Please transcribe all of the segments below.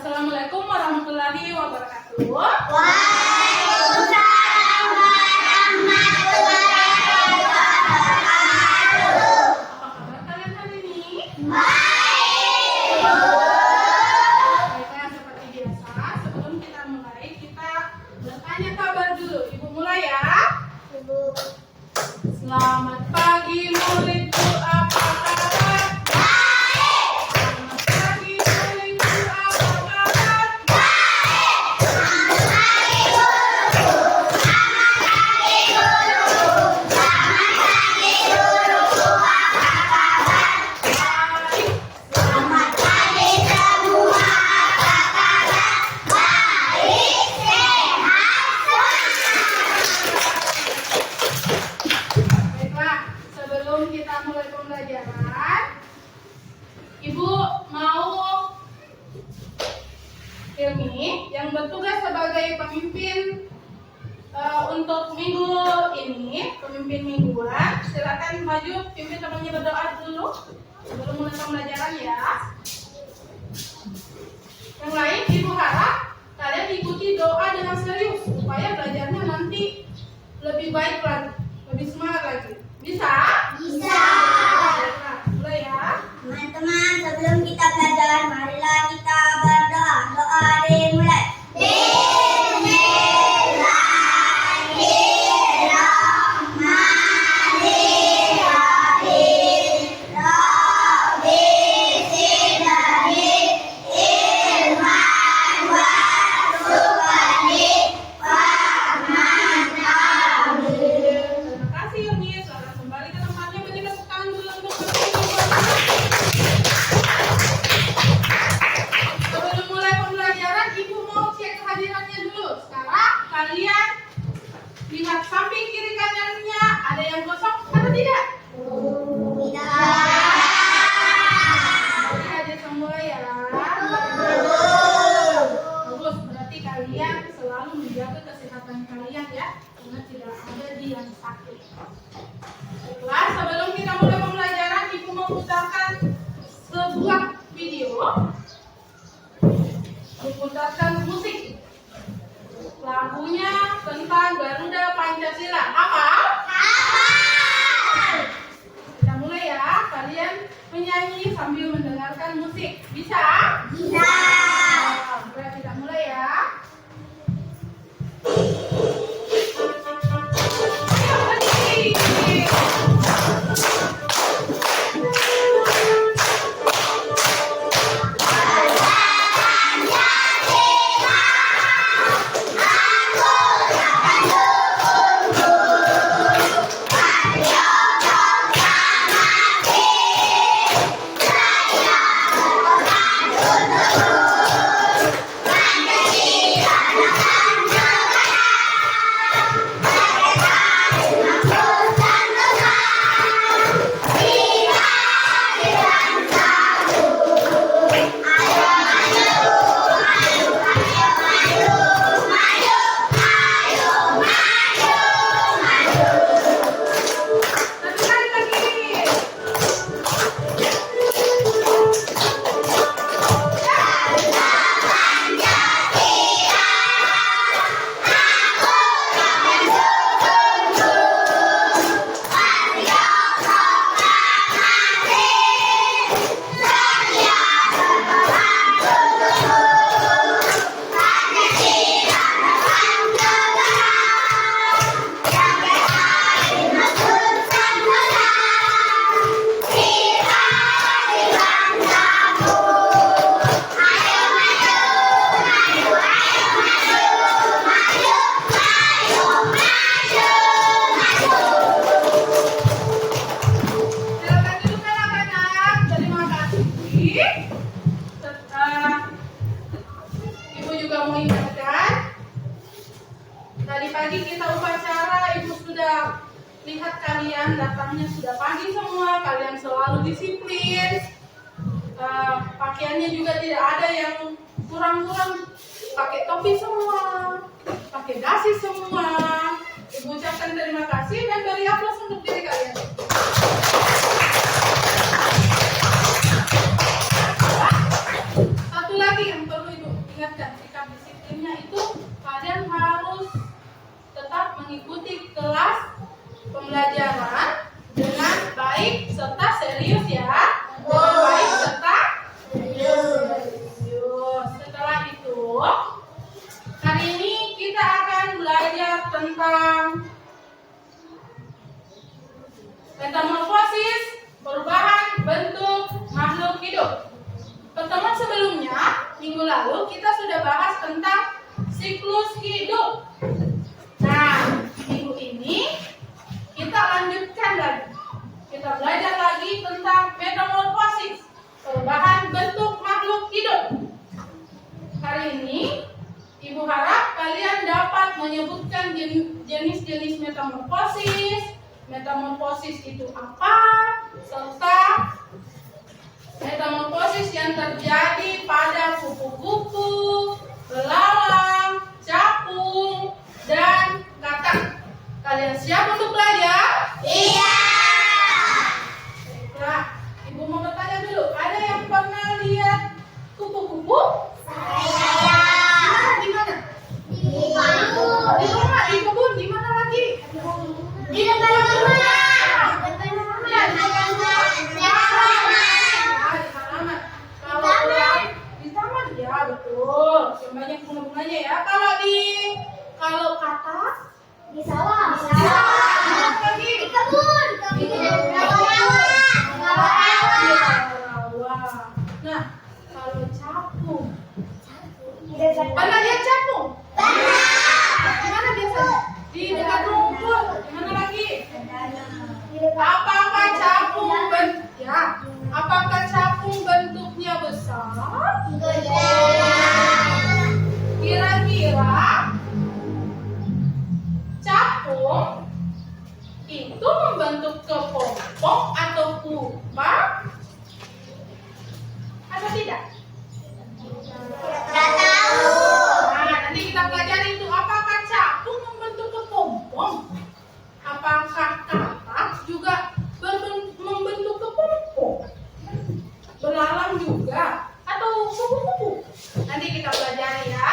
Assalamualaikum warahmatullahi wabarakatuh. Waalaikumsalam warahmatullahi wabarakatuh. Apa kabar kalian hari ini? Baik. Baiklah, seperti biasa, sebelum kita mulai, kita bertanya kabar dulu. Ibu mulai ya. Ibu. Selamat pagi muridku, apa kabar? Selamat pagi muridku, apa kabar? Baik. Selamat pagi semua. Apa kabar? Baik, sehat semua. Baiklah, sebelum kita mulai pembelajaran, Ibu mau Hilmi yang bertugas sebagai pemimpin untuk minggu ini, pemimpin mingguan, silakan maju pimpin temannya berdoa dulu sebelum mulai pembelajaran ya. Yang lain, Ibu harap kalian ikuti doa dengan serius supaya belajarnya nanti lebih baik lagi, lebih semangat lagi. Bisa? Bisa. Nah, mulai ya. Teman-teman, sebelum kita belajar, marilah kita berdoa. Doa dimulai. Bismillahirrahmanirrahim. Rabbi zidni ilman warzuqni fahman amin. Terima kasih Hilmi. Selamat kembali ke tempatnya. Beri tepuk tangan dulu untuk Hilmi. Sebelum mulai pembelajaran, Ibu mau cek kehadirannya dulu. Sekarang kalian lihat samping kiri kanannya, ada yang kosong atau tidak? Berarti hadir semua ya. Bagus, berarti kalian selalu menjaga kesehatan kalian ya, karena tidak ada yang sakit. Baiklah, sebelum kita mulai pembelajaran, Ibu memutarkan sebuah video, memutarkan musik. Lagunya tentang Garuda Pancasila. Apa? Kita mulai ya. Kalian menyanyi sambil mendengarkan musik. Bisa? Bisa. Nah, kita mulai ya. Ayo, berdiri. Satu kali lagi. Silakan duduk anak-anak. Terima kasih. Ibu juga mau ingatkan, tadi pagi kita upacara, Ibu sudah lihat kalian datangnya sudah pagi semua, kalian selalu disiplin. Pakaiannya juga tidak ada yang kurang-kurang, pakai topi semua, pakai dasi semua. Ibu ucapkan terima kasih dan beri aplaus untuk diri kalian. Satu lagi yang perlu Ibu serius ya. Dengan baik serta serius. Setelah itu, hari ini kita akan belajar tentang metamorfosis, perubahan bentuk makhluk hidup. Pertemuan sebelumnya, minggu lalu kita sudah bahas tentang siklus hidup. Nah, minggu ini kita lanjutkan lagi. Kita belajar lagi tentang metamorfosis, perubahan bentuk makhluk hidup. Hari ini, Ibu harap kalian dapat menyebutkan jenis-jenis metamorfosis. Metamorfosis itu apa? Serta metamorfosis yang terjadi pada kupu-kupu, belalang, capung, dan katak. Kalian siap untuk belajar? Iya. Baiklah, Ibu mau bertanya dulu. Ada yang pernah lihat kupu-kupu? Saya Di mana? di rumah. Di rumah, di kebun, di mana lagi? Di depan rumah. Ya, di halaman. Kalau pulang di taman, ya betul. Yang banyak bunga-bunganya ya. Kalau katak, Di sawah. di mana lagi? Di kebun. Di Di rawa. rawa. Nah, kalau capung, Di dekat pernah lihat capung? tanah. Di mana biasanya? Di dekat rumput. Di mana lagi? Di dekat Apakah capung bentuknya besar? Kira-kira capung itu membentuk kepompong atau pupa atau tidak? Nggak tahu. Nah, nanti kita pelajari itu apakah capung membentuk kepompong, apakah katak juga membentuk kepompong, belalang juga, atau kupu-kupu. Nanti kita pelajari ya.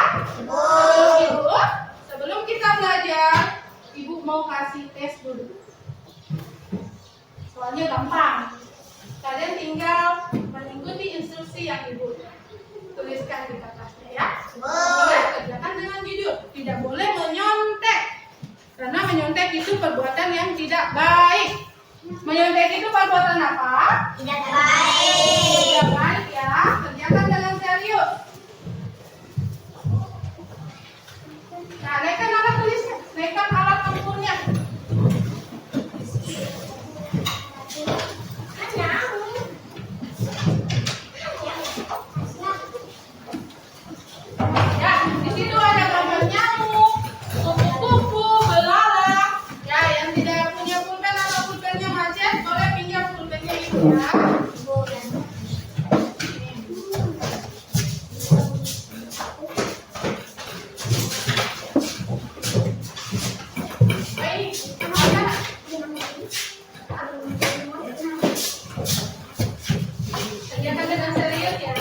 Sebelum kita belajar, Ibu mau kasih tes dulu. Soalnya gampang. Kalian tinggal mengikuti instruksi yang Ibu tuliskan di kertasnya ya. Boleh kerjakan dengan jujur. Tidak boleh menyontek. Karena menyontek itu perbuatan yang tidak baik. Menyontek itu perbuatan apa? Tidak baik. Tidak baik ya. Kerjakan dengan serius. Nah, naikkan alat tulisnya. Naikkan alat tempurnya. Ya, di situ ada gambar nyamuk, kupu-kupu, belalang. Ya, yang tidak punya pulpen atau pulpennya macet, boleh pinjam pulpennya Ibu ya. Baik, kemana? Kerjakan dengan serius ya.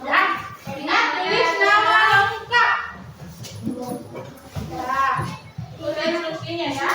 Ya, ingat tulis nama lengkap. Ya, tulis instruksinya ya.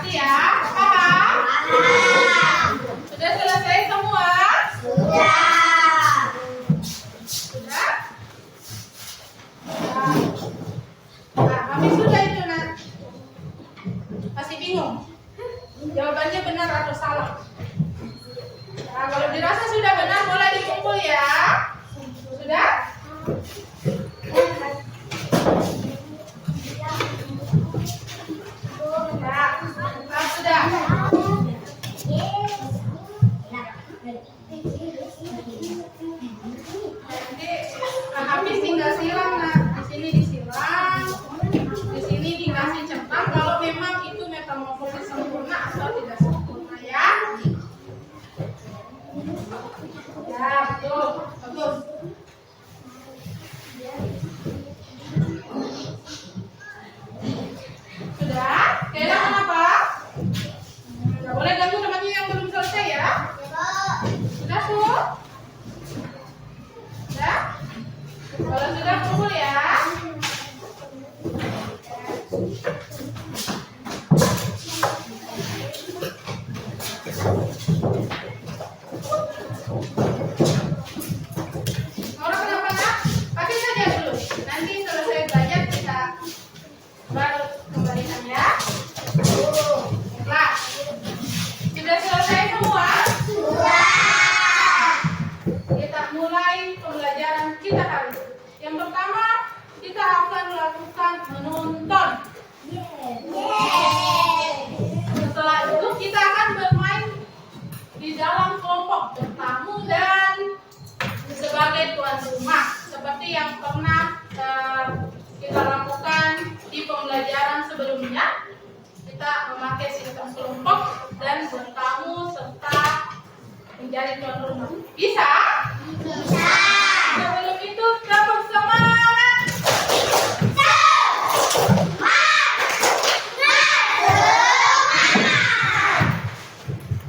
Nanti ya, paham? Sudah selesai semua? Sudah? Nah, habis sudah itu nak. Masih bingung? Jawabannya benar atau salah? Nah, kalau dirasa sudah benar, boleh dikumpul ya. Sudah? Sudah. Nanti habis tinggal siram nak. Di sini disiram, di sini dikasih centang. Kalau memang itu metamorfosis sempurna atau tidak sempurna ya. Ya betul, bagus. Sudah? Kayaknya kenapa? Nggak boleh ganggu temannya yang belum selesai ya. Sudah tuh? Sudah? Kalau sudah kumpul ya. Orang kenapa nak? Pakai saja dulu. Nanti selesai belajar kita baru kembalikan ya. Baiklah. Sudah selesai semua? Kita mulai pembelajaran kita kali ini. Yang pertama, kita akan melakukan menonton. Setelah itu kita akan bermain di dalam kelompok bertamu dan sebagai tuan rumah seperti yang pernah kita lakukan di pembelajaran sebelumnya. Kita memakai sistem kelompok dan bertamu serta menjadi tuan rumah. Bisa? Bisa. Sebelum itu tepuk semangat.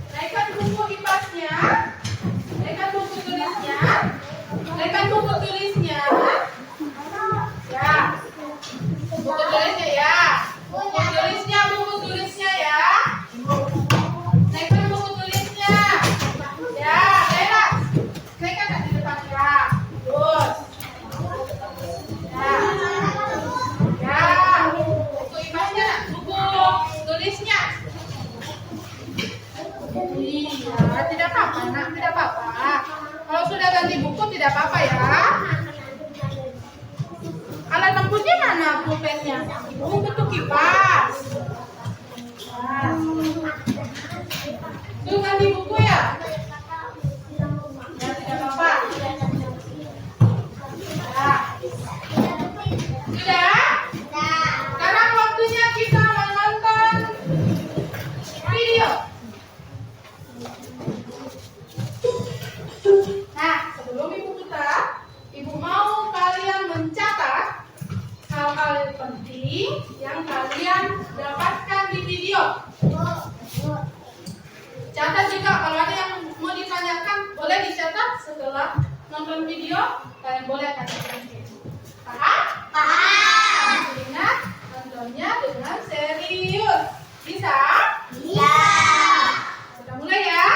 Naikkan buku IPAS-nya. Naikkan buku tulisnya. Naikkan buku tulisnya. Ya. Buku tulisnya ya. Buku tulisnya ya. Naikkan buku tulisnya. Ya, naikkan. Naikkan di depan ya. Terus. Ya. Ya. Buku IPAS-nya, buku tulisnya. Iya, tidak apa-apa, nak, tidak apa-apa. Kalau sudah ganti buku tidak apa-apa ya. Alat tempurnya mana pulpennya? Untuk kipas. Nah. Tuh ganti buku ya? Ya tidak apa-apa. Ya. Sudah? Sekarang waktunya kita menonton video. Nah, sebelum Ibu putar, Ibu mau kalian mencatat hal-hal penting yang kalian dapatkan di video. Catat juga kalau ada yang mau ditanyakan, boleh dicatat setelah nonton video. Kalian boleh tanyakan. Paham? Paham. Ingat, nontonnya dengan serius. Bisa? Bisa. Kita mulai ya.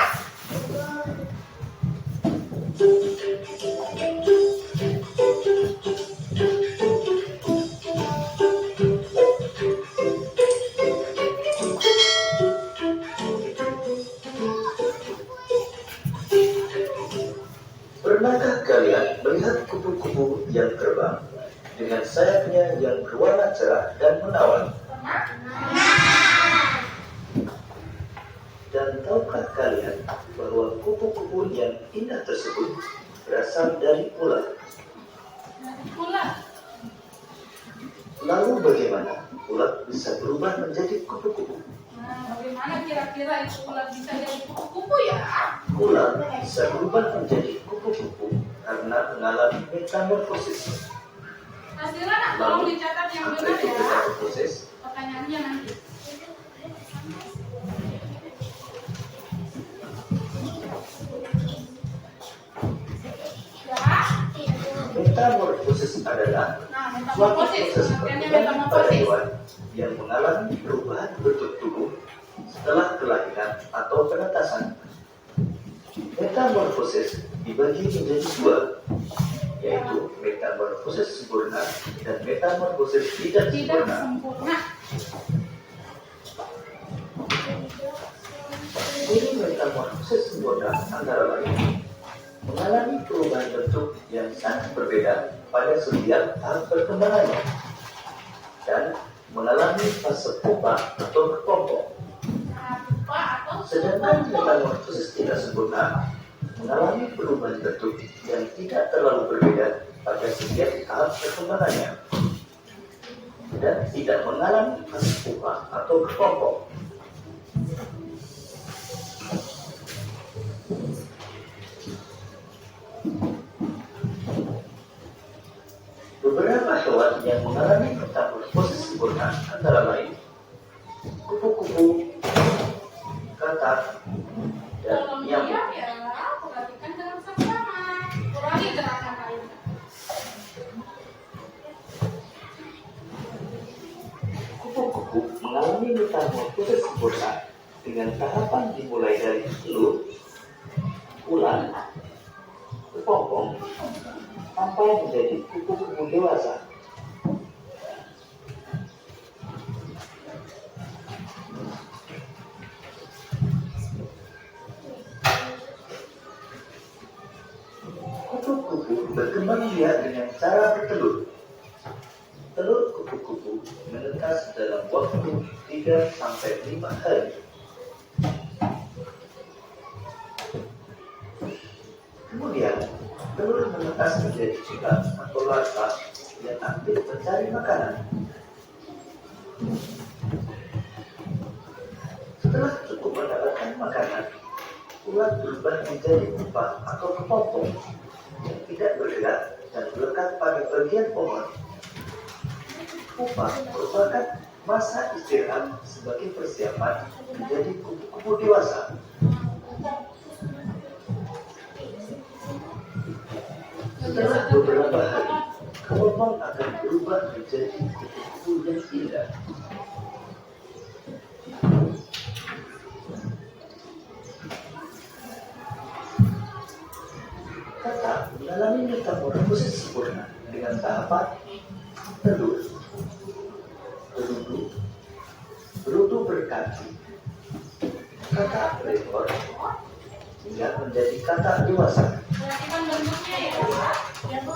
Pernahkah kalian melihat kupu-kupu yang terbang dengan sayapnya yang berwarna cerah dan menawan? Dan tahukah kalian bahwa kupu-kupu yang indah tersebut berasal dari ular? Ular. Lalu bagaimana ular bisa berubah menjadi kupu-kupu? Nah, bagaimana kira-kira itu ular bisa jadi kupu-kupu ya? Ular bisa berubah menjadi kupu-kupu karena mengalami metamorfosis. Hasilnya nak tolong dicatat yang benar ya. Metamorfosis Pertanyaannya nanti. Metamorfosis adalah suatu Metamorfosis, proses artinya perkembangan pada metamorfosis. hewan yang mengalami perubahan bentuk tubuh setelah kelahiran atau penetasan. Metamorfosis dibagi menjadi dua, yaitu metamorfosis sempurna dan metamorfosis tidak Tidak sempurna. sempurna. Ciri metamorfosis sempurna antara lain mengalami perubahan bentuk yang sangat berbeda pada setiap tahap perkembangannya dan mengalami fase pupa atau kepompong. Apa atau Sedangkan metamorfosis tidak sempurna mengalami perubahan bentuk yang tidak terlalu berbeda pada setiap tahap perkembangannya dan tidak mengalami fase pupa atau kepompong. Beberapa hewan yang mengalami metamorfosis sempurna antara lain kupu-kupu, katak, dan Tolong nyamuk. diam ya, perhatikan dengan seksama. Kurangi gerakan lain. Kupu-kupu mengalami metamorfosis sempurna dengan tahapan dimulai dari telur, ular, kepompong, sampai menjadi kupu-kupu dewasa. Kupu-kupu berkembang biak dengan cara bertelur. Telur kupu-kupu menetas dalam waktu 3-5 hari. Kemudian, telur menetas menjadi ulat atau larva yang aktif mencari makanan. Setelah cukup mendapatkan makanan, ulat berubah menjadi pupa atau kepompong yang tidak bergerak dan melekat pada bagian pohon. Pupa merupakan masa istirahat sebagai persiapan menjadi kupu-kupu dewasa. Setelah beberapa hari, kepompong akan berubah menjadi kupu-kupu yang indah. Katak mengalami metamorfosis sempurna dengan tahapan telur, berudu berkaki, katak berekor, hingga menjadi katak dewasa. Perhatikan bentuknya ya. Ya, Bu.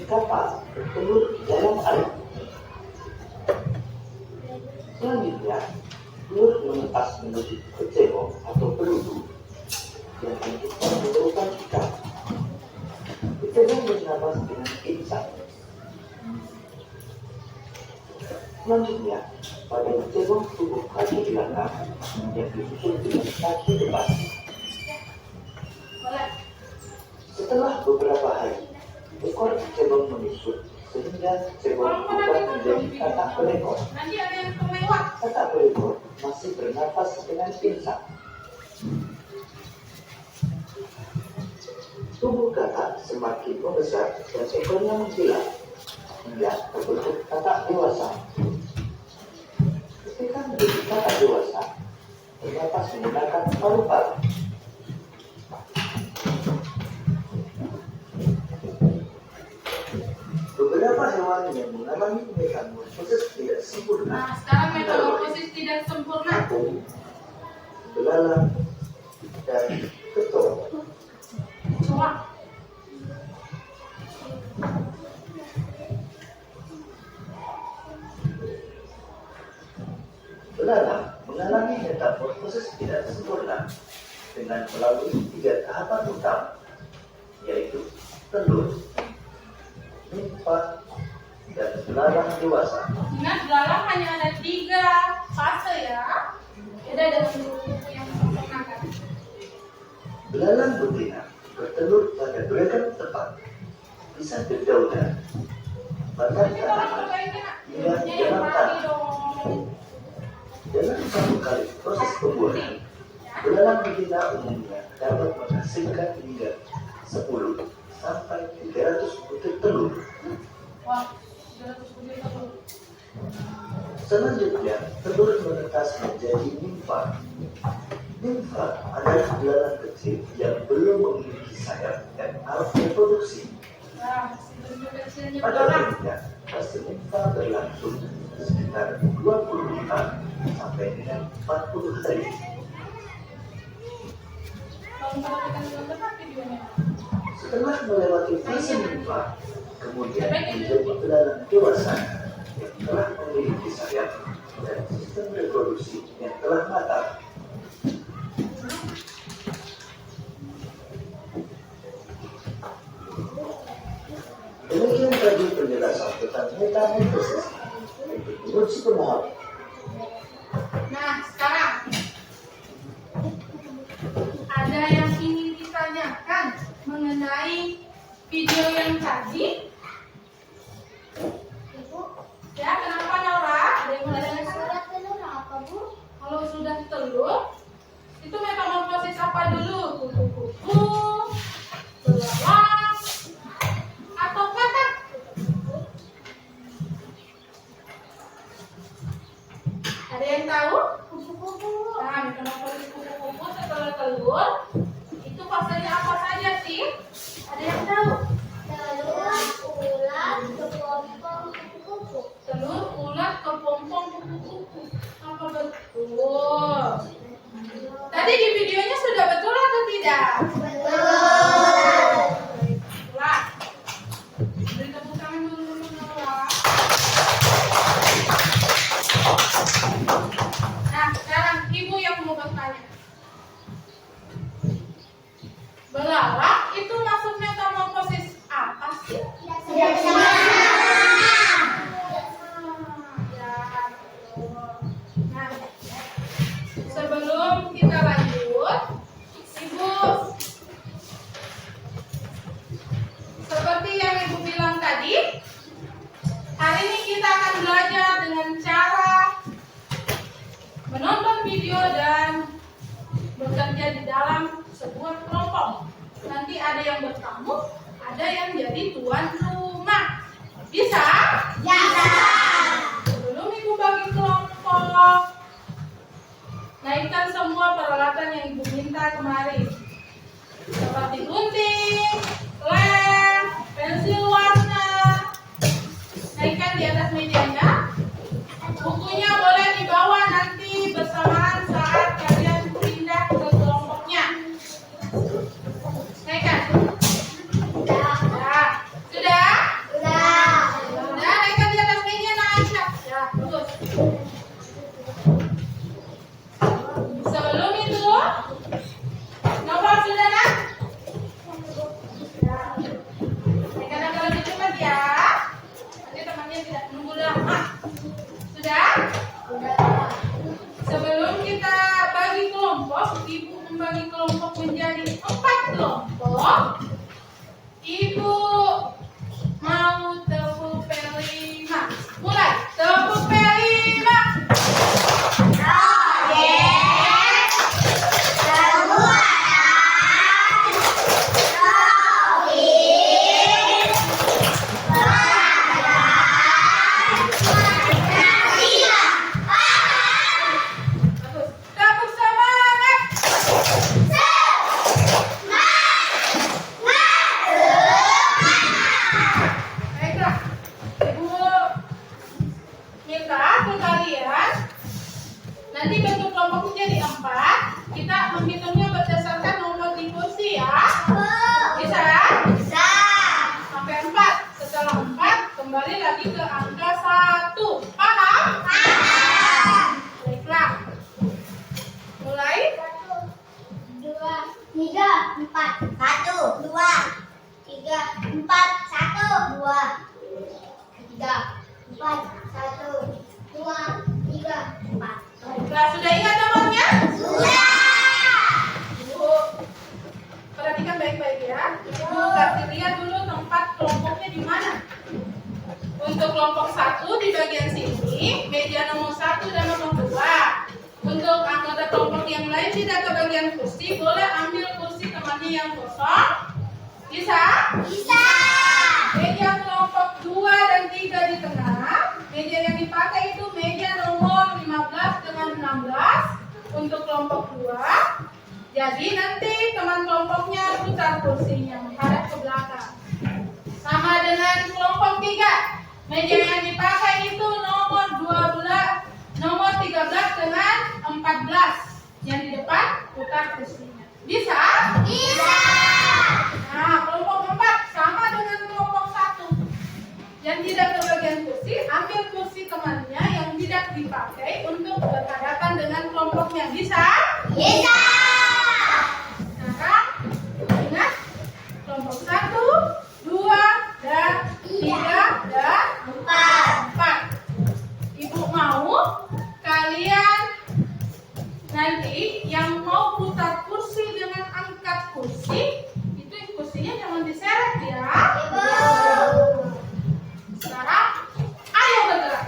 Katak bertelur di dalam air. Selanjutnya, telur menetas menuju ke cebong atau berudu yang bentuknya menyerupai ikan. Cebong bernapas dengan insang. Selanjutnya, pada cebong tubuh kaki belakang yang disusul dengan kaki depan. Boleh. Setelah beberapa hari, ekor cebong menyusut sehingga cebong berubah menjadi katak berekor. Nanti ada yang kelewat. Katak berekor masih bernapas dengan insang. Tubuh katak semakin membesar dan ekornya menghilang hingga terbentuk katak dewasa. Ketika menjadi katak dewasa, bernapas menggunakan paru-paru. Beberapa hewan yang mengalami metamorfosis tidak sempurna, Nah, sekarang metamorfosis tidak sempurna. kapung, belalang, dan ketok. Coba. Belalang mengalami metamorfosis tidak sempurna dengan melalui 3 tahapan utama, yaitu telur, nimfa, dan belalang dewasa. Ingat, belalang hanya ada 3 fase ya. Beda dengan buku yang sempurna kan. Belalang betina bertelur pada gerakan tepat, bisa berdaulat, batang Kita harus tanaman, perbaikin hingga yang dalam rapi tanah. dong. Dalam satu kali proses pembuahan, belalang betina umumnya dapat menghasilkan hingga 10 sampai 300 butir telur. Wah, 300 butir telur. Selanjutnya, telur menetas menjadi nimfa. Nimfa adalah belalang kecil yang belum memiliki sayap dan alat reproduksi. Nah, si bentuk kecilnya Pada belalang. umumnya, fase nimfa berlangsung sekitar 25 sampai dengan 40 hari. Kalau memperhatikan dengan benar videonya. Setelah melewati fase nimfa, kemudian menjadi belalang dewasa yang telah memiliki sayap dan sistem reproduksi yang telah matang. Demikian tadi penjelasan tentang metamorfosis. Menurut si pemohon, Nah, sekarang ada yang ingin ditanyakan mengenai video yang tadi? Ibu, Ya, kenapa Nora? Ada yang mau ditanyakan? surat telur apa, Bu? Kalau sudah telur, itu metamorfosis apa dulu? Kupu-kupu, belalang, atau katak? Ada yang tahu? Kupu-kupu. Nah, metamorfosis kupu-kupu setelah telur, itu fasenya apa saja sih? Ada yang tahu? Telur, ulat, kepompong, kupu-kupu. Telur, ulat, kepompong, kupu-kupu. Apa betul? Tadi di videonya sudah betul atau tidak? Betul. Baiklah. Beri tepuk tangan dulu Nora. Nah, sekarang ibu yang mau bertanya. Belalang itu masuk metamorfosis apa sih? Tidak salah. Nah, sebelum kita lanjut, Ibu, seperti yang Ibu bilang tadi, hari ini kita akan belajar dengan cara menonton video dan bekerja di dalam sebuah kelompok. Nanti ada yang bertamu, ada yang jadi tuan rumah. Bisa? Ya. Sebelum Ibu bagi kelompok, naikkan semua peralatan yang Ibu minta kemarin. Seperti gunting, lem, pensil warna. Naikkan di atas mejanya. Bukunya boleh dibawa nanti bersamaan saat kalian pindah ke kelompoknya. Naikkan. Ya. Sudah? Sudah, naikkan di atas meja, Aisyah. Ya, bagus. Sebelum itu, nomor sudah nak? Ya. Naikkan agak lebih cepat ya. Nanti temannya tidak menunggu lama. Sudah? Sebelum kita bagi kelompok, Ibu membagi kelompok menjadi 4 kelompok. Ibu mau tepuk P5. Mulai, tepuk P5. Bagus. Tepuk semangat. Baiklah, Ibu minta ke kalian nanti bentuk kelompok menjadi 4. Kita menghitungnya berdasarkan nomor di kursi ya. Bisa? Sampai 4. Setelah 4 kembali lagi ke angka 1. Paham? Baiklah. Mulai. 2, 3, 4, 1, 2, 3, 4, 1, 2, 3, 4, 1, 2, 3, 4. Baiklah, sudah ingat nomornya? Sudah. Ibu perhatikan baik-baik ya. Ibu kasih lihat dulu tempat kelompoknya di mana. Untuk kelompok 1 di bagian sini, meja nomor 1 dan nomor 2. Untuk anggota kelompok yang lain tidak kebagian kursi, boleh ambil kursi temannya yang kosong Bisa? Bisa. Meja kelompok 2 dan 3 di tengah. Meja yang dipakai itu meja nomor 15 dengan 16 untuk kelompok 2. Jadi nanti teman kelompoknya putar kursinya menghadap ke belakang. Sama dengan kelompok 3. Meja yang dipakai itu nomor 13 dengan 14. Yang di depan putar kursinya. Bisa? Bisa. Nah, kelompok 4 sama dengan kelompok 1. Yang tidak kebagian kursi, ambil kursi temannya yang tidak dipakai untuk berhadapan dengan kelompoknya. Bisa? Bisa. Sekarang ingat kelompok 1, 2, dan 3, dan 4. Ibu mau kalian nanti yang mau putar kursi dengan angkat kursi, itu kursinya jangan diseret ya. Sekarang ayo bergerak.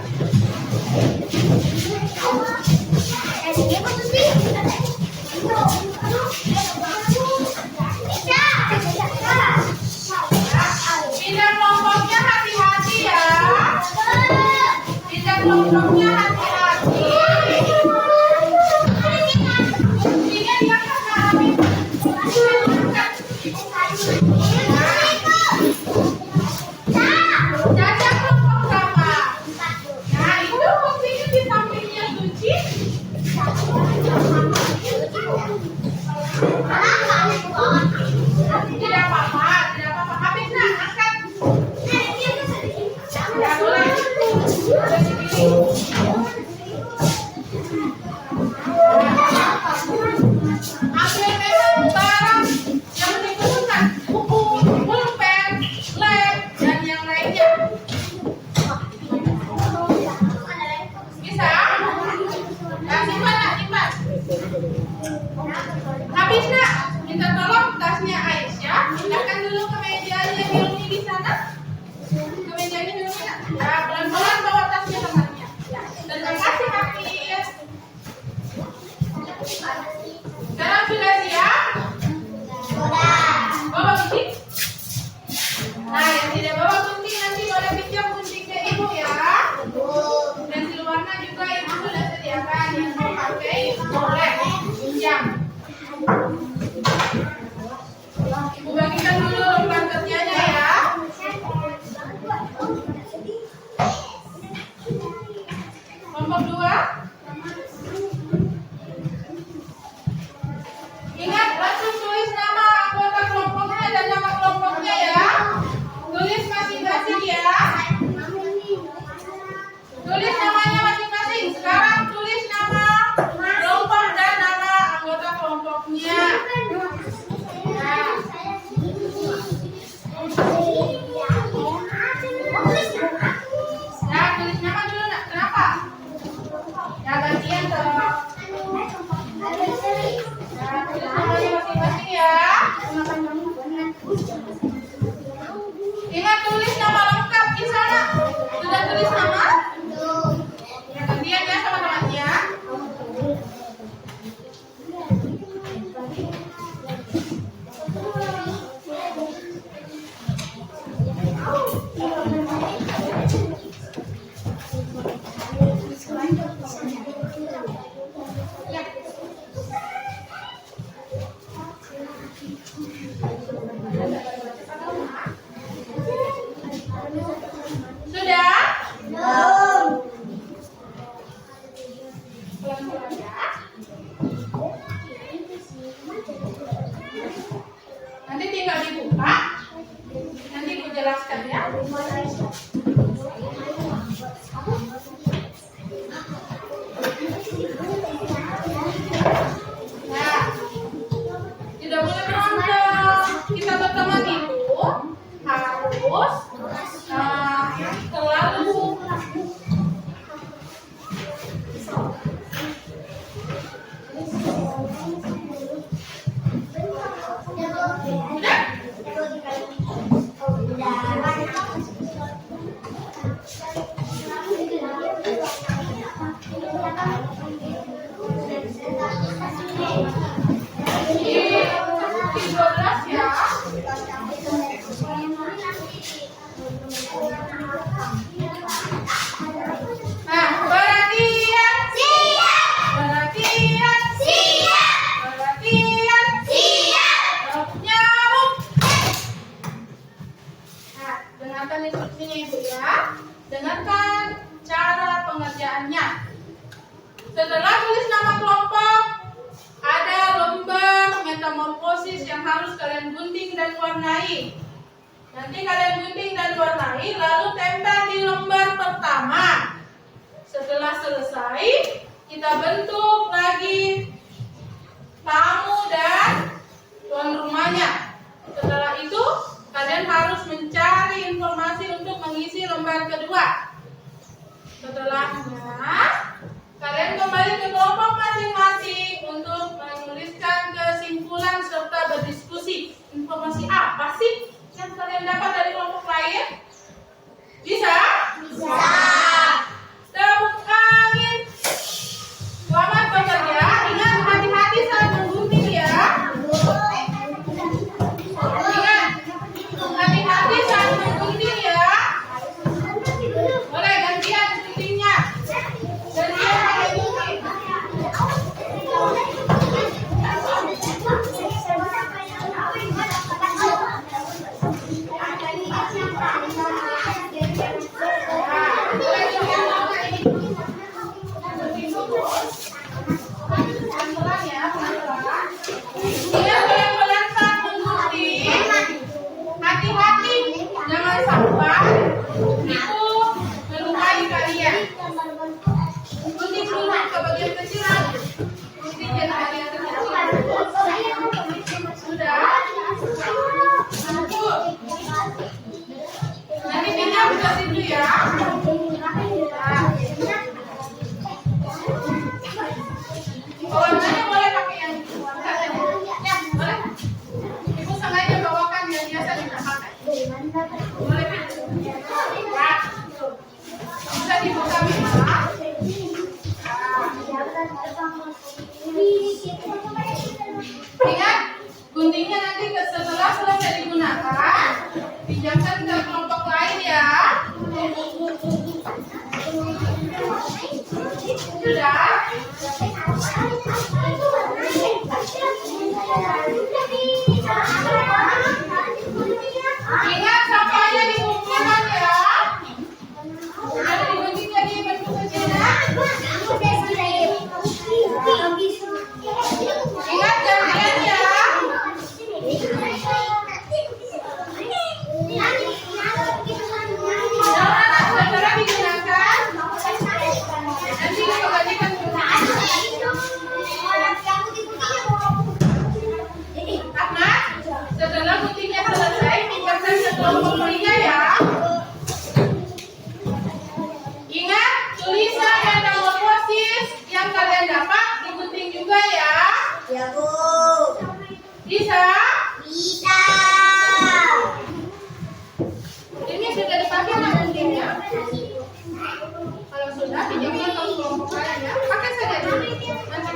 Pindah kelompoknya hati-hati ya. Pindah kelompoknya hati-hati. Kursinya diangkat Kak Amin. Diangkat. Jajak kelompok berapa? Nah itu kursinya di sampingnya Suci. Tidak apa-apa, tidak apa-apa. Habis nak angkat. Ya boleh. Boleh dipilih. Ambil memang barang yang dibutuhkan, buku, pulpen, lem, dan yang lainnya. Bisa? Nah, simpan nak, simpan. Habis nak, minta tolong tasnya Aisyah, pindahkan dulu ke mejanya Hilmi di sana. Ke mejanya Hilmi nak. Ya, pelan-pelan bawa tasnya temannya. Ya, terima kasih Hafiz. Sekarang sudah siap? Bawa gunting? Nah, yang tidak bawa gunting nanti boleh pinjam guntingnya ibu ya. Dan di luarnya juga ibu sudah sediakan. Yang mau pakai boleh pinjam. Ibu bagikan dulu lembar kerjanya ya. Kelompok 2. Ingat, langsung tulis nama anggota kelompoknya dan nama kelompoknya ya. Tulis masing-masing ya. Tulis namanya masing-masing. Sekarang tulis nama kelompok dan nama anggota kelompoknya. Nah. Nah, tulis nama dulu nak. Kenapa? Ya, gantian toh. Nah, tulis namanya masing-masing ya. Ingat tulis nama lengkap di sana. Sudah tulis nama? Ya, gantian ya sama temannya. Sudah? Pelan-pelan ya. Nanti tinggal dibuka. Nanti aku jelaskan ya. Nah, tidak boleh berantem. Kita berteman itu harus selalu di 12 ya. sosis yang harus kalian gunting dan warnai. Nanti kalian gunting dan warnai, lalu tempel di lembar pertama. Setelah selesai, kita bentuk lagi tamu dan tuan rumahnya. Setelah itu, kalian harus mencari informasi untuk mengisi lembar kedua. Setelahnya, kalian kembali ke kelompok masing-masing untuk menuliskan kesimpulan serta berdiskusi. Informasi apa sih yang kalian dapat dari kelompok lain? Bisa? Bisa. Tepuk angin. Selamat bekerja. Ingat hati-hati saat menggunting ya. Ingat hati-hati saat menggunting ya. Boleh gantian guntingnya. Gantian pakai gunting. Pelan-pelan ya, pelan-pelan. Ingat pelan-pelan saat menggunting. Hati-hati, jangan sampai itu melukai kalian. Gunting dulu ke bagian kecil aja. Gunting jadi bagian kecil. Sudah. Nanti pinjam ke situ ya. Warnanya boleh pakai yang warna ya, boleh. Ibu sengaja bawakan yang biasa tidak pakai. Boleh ya, bisa dibuka memang. Ingat, guntingnya nanti setelah selesai digunakan, pinjamkan ke kelompok lain ya. Sudah. Ingat sampahnya dikumpulkan ya. Sudah digunting lagi bentuk kecilnya. Ingat gantian ya. Jangan segera digunakan. Nanti kembalikan Ahmad, setelah guntingnya selesai, pinjamkan ke kelompok mulia ya. Ingat, tulisan dan metamorfosis yang kalian dapat digunting juga ya. Ya, Bu. Bisa? Bisa. Ini sudah dipakai nggak guntingnya? Kalau sudah, pinjamkan ke kelompok lain ya. Pakai saja dulu. Nanti.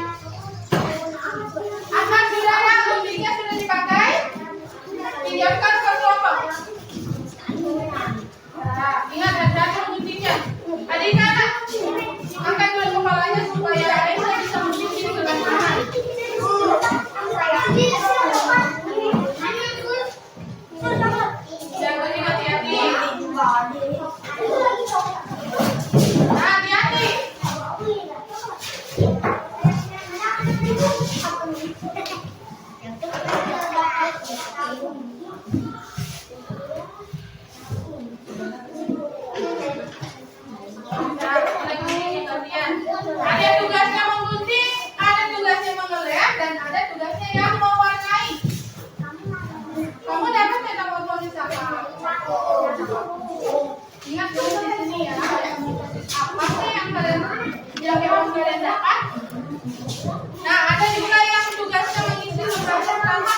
Ahmad sudah ya, guntingnya sudah dipakai. Pinjamkan ke kelompok. Nah, ingat hati-hati guntingnya. Adik-adik, angkat dulu kepalanya supaya adiknya bisa menggunting dengan aman. Jangan hati-hati. Hati-hati. Ada tugasnya menggunting, ada tugasnya mengelem, dan ada tugasnya yang mewarnai. Kamu dapat metamorfosis apa? Ingat dulu di sini ya. Apa sih yang kalian dapat? Nah, ada juga yang tugasnya mengisi lembar pertama.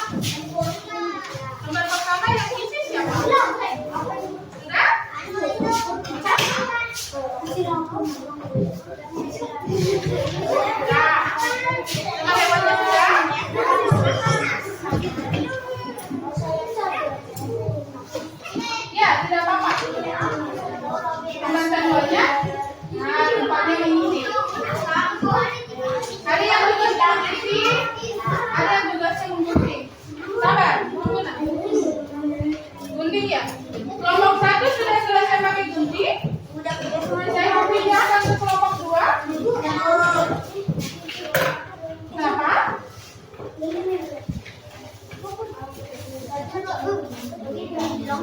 Ya,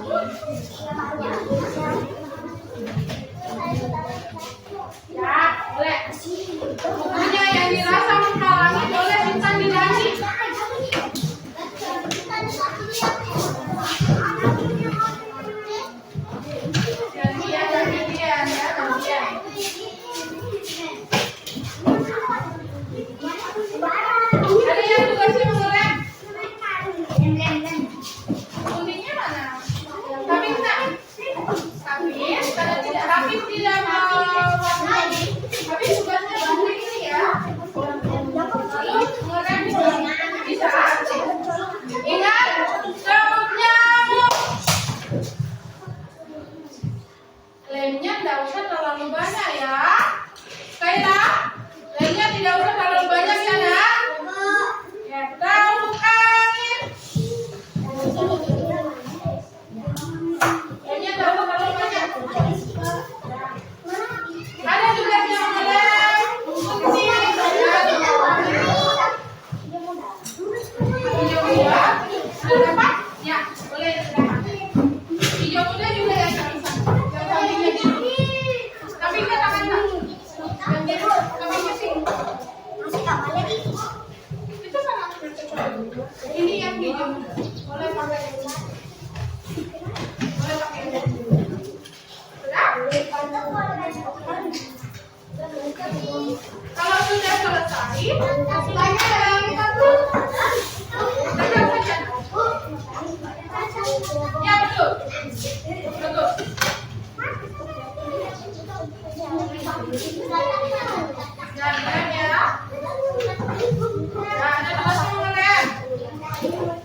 boleh. Bukunya yang dirasa menghalangi boleh dikandidasi. Gantian ya, gantian. Ada yang tugasnya mengelem. Kuningnya mana? Tapi enggak. Tapi tidak mau. Tapi tugasnya banyak ini ya. Mengelem bisa. Ingat, semut nyamuk. Lemnya tidak usah terlalu banyak ya. Kaila, lemnya tidak usah terlalu banyak ya nak. Ya, tahu angin. Lemnya tidak usah terlalu banyak. Ada juga yang mengelem. Hijau muda, ada berapa? Ya, boleh berapa? Hijau muda juga ya bisa. Yang sampingnya gitu. Sampingnya tangan tak? Yang gitu, sampingnya sih. Itu sama. Ini yang hijau muda. Boleh pakai yang ini. Boleh pakai yang ini. Sudah? Kalau sudah selesai, selanjutnya yang kita tuh tekan saja. Ya betul, betul. Jangan ya. Nah, ada tugas mengelem.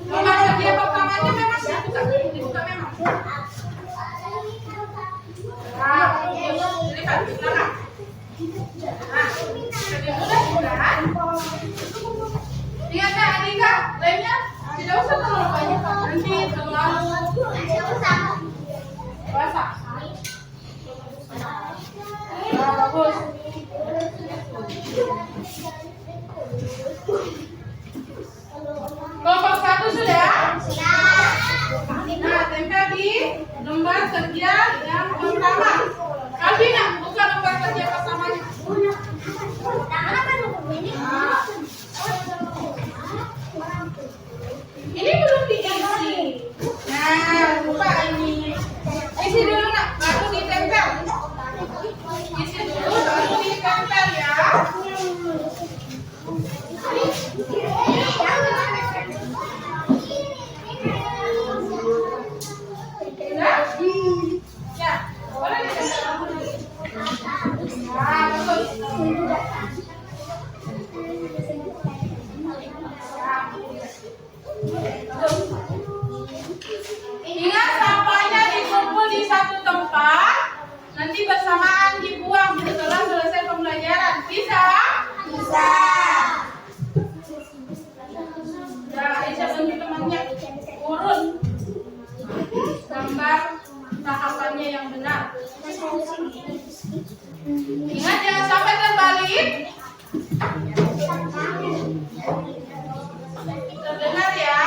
Nomor sedia pertamanya memang dibuka memang. Nah, lipat di belakang. Nah, lebih mudah bukan? Lihat Kak Andika, lemnya tidak usah terlalu banyak, nanti terlalu basah. Nah, bagus. Kelompok 1 sudah? Nah, tempel di lembar kerja yang pertama. Kalvina, buka lembar kerja pertamanya. Ini belum diisi. Nah, buka ini. Isi dulu nak, baru ditempel. Isi dulu, baru ditempel ya. Sudah? Ya, boleh ditempel. Nah, bagus. Ingat, sampahnya dikumpul di satu tempat, nanti bersamaan dibuang setelah selesai pembelajaran. Bisa? Bisa. Nah, Aisyah bantu temannya urut gambar tahapannya yang benar. Ingat, jangan sampai terbalik. Terdengar ya?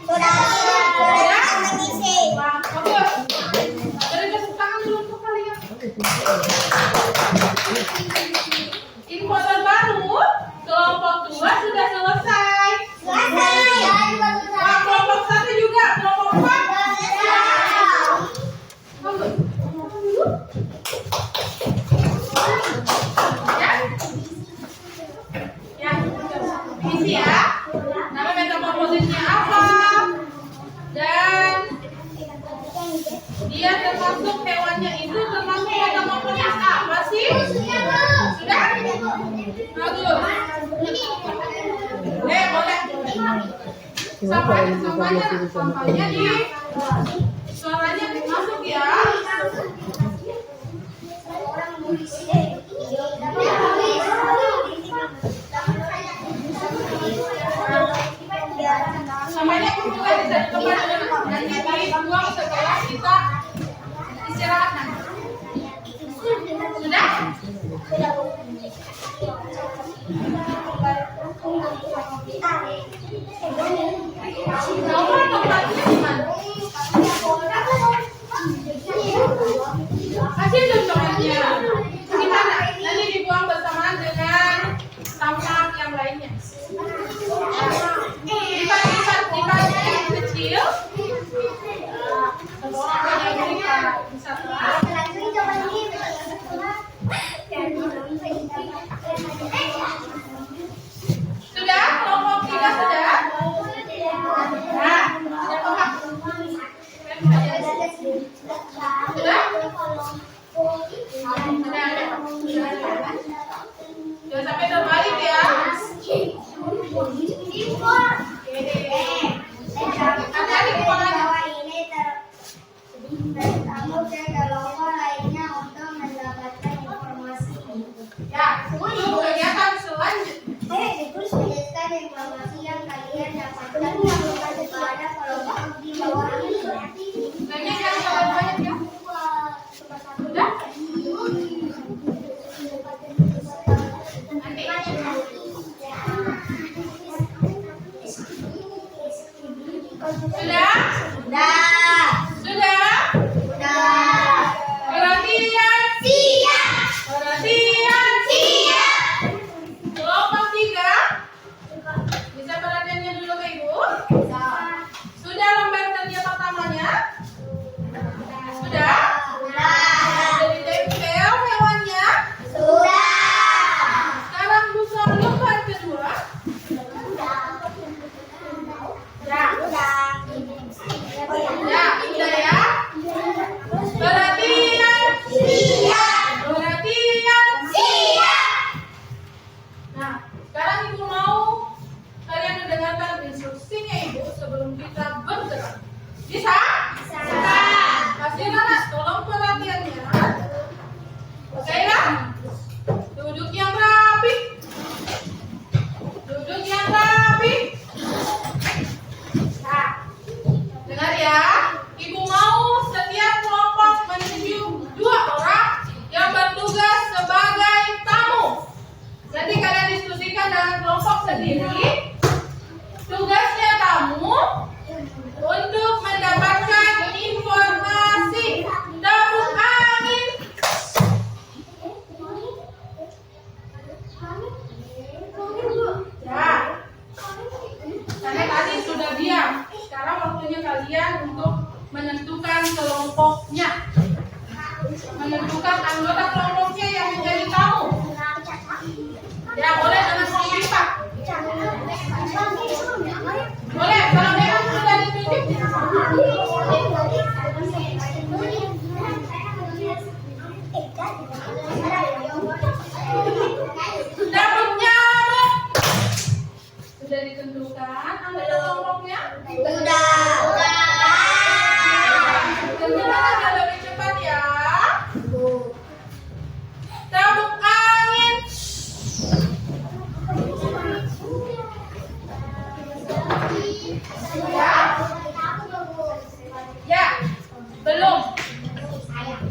Sudah mengisi. Bagus. Beri tepuk tangan dulu untuk kalian. Info terbaru, kelompok 2 sudah selesai. Nah, kelompok 1 juga, kelompok 4. Bagus. Ya, isi ya. Nama metamorfosisnya apa? Dan dia termasuk hewannya itu termasuk metamorfosis apa sih? Sudah? Bagus. Boleh. Sampahnya di suaranya masuk ya. Sampahnya juga bisa dikembalikan nanti dibuang setelah kita istirahat nanti. Sudah? Hati-hati kepalanya. Bahwa ini tersambung ke kelompok lainnya untuk mendapatkan informasi. Ya, untuk kegiatan selanjutnya. Jelaskan informasi yang kalian dapatkan kepada kelompok di bawah ini. Kayaknya yang paling banyak ya. Sudah? Sudah? Sudah? Perhatian. Perhatian. Kelompok 3. Bisa perhatiannya dulu ke Ibu? Sudah lembar kerja pertamanya? Sudah? Sudah ditempel hewannya? Sekarang buka lembar kedua. Ya, sudah ya. Perhatian. Perhatian. Nah, sekarang Ibu mau kalian mendengarkan instruksinya Ibu sebelum kita bergerak. Bisa? Kasih anak, tolong perhatiannya. Oke ya? Duduk yang rapi. Duduk yang rapi. Nah, dengar ya. Ibu mau setiap kelompok menunjuk 2 orang yang bertugas sebagai tamu. Jadi kalian diskusikan dengan kelompok sendiri. Tugasnya tamu untuk mendapatkan informasi. Tabung angin. Ya. Karena tadi sudah diam. Sekarang waktunya kalian untuk menentukan kelompoknya. Menentukan anggota kelompoknya yang menjadi tamu. Ya, boleh dengan pipa. Boleh, kalau memang sudah ditunjuk. Dapat nyamuk. Sudah ditentukan anggota kelompoknya? Tentukan agar lebih cepat ya. Tabung angin. Ya, belum.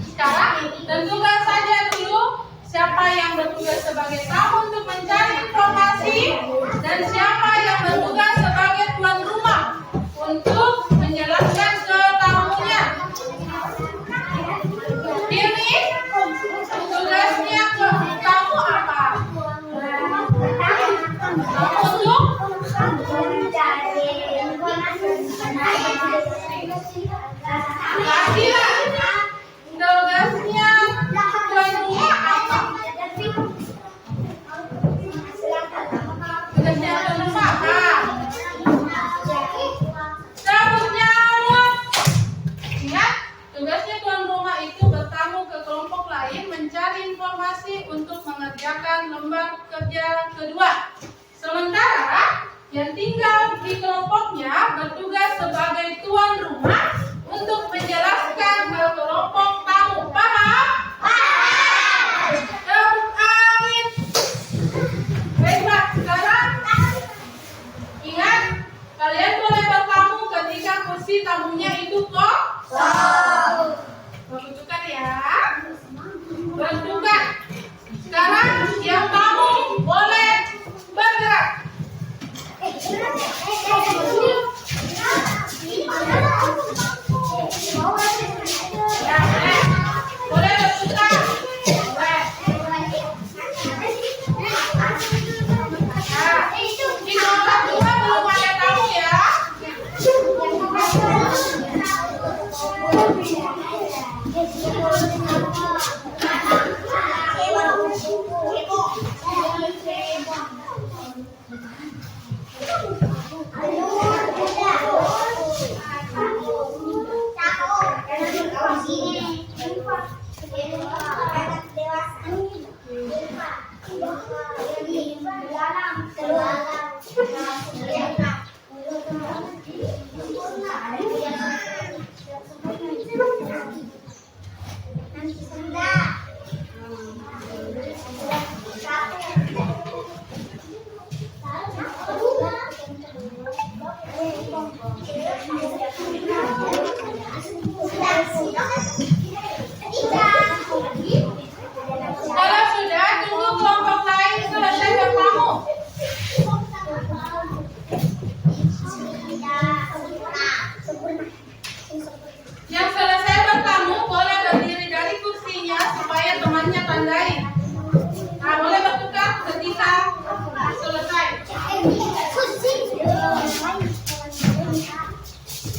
Sekarang tentukan saja dulu siapa yang bertugas sebagai tamu untuk mencari informasi dan siapa yang bertugas sebagai tuan rumah untuk menjelaskan ke tamunya. Ini tugasnya ke tamu apa? Tamu untuk Kasihan. Tugasnya tuan rumah apa? Tugasnya tuan rumah apa? Cabut nyamuk. Ingat, tugasnya tuan rumah itu bertamu ke kelompok lain mencari informasi untuk mengerjakan lembar kerja kedua. Sementara yang tinggal di kelompoknya bertugas sebagai tuan rumah untuk menjelaskan ke kelompok tamu. Paham? Tabung angin. Baiklah, sekarang ingat, kalian boleh bertamu ketika kursi tamunya itu kosong. Bertugas ya. Bertugas. Sekarang yang tamu boleh bergerak.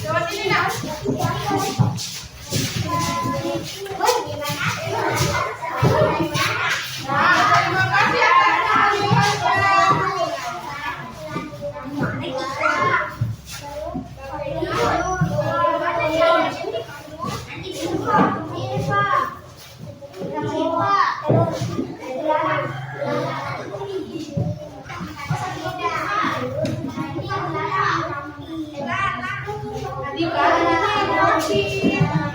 Lewat sini nak. Nah, terima kasih atas kehadirannya.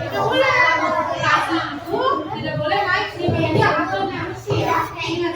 Tidak boleh kaki ibu tidak boleh naik di meja atau di kursi ya. Ingat.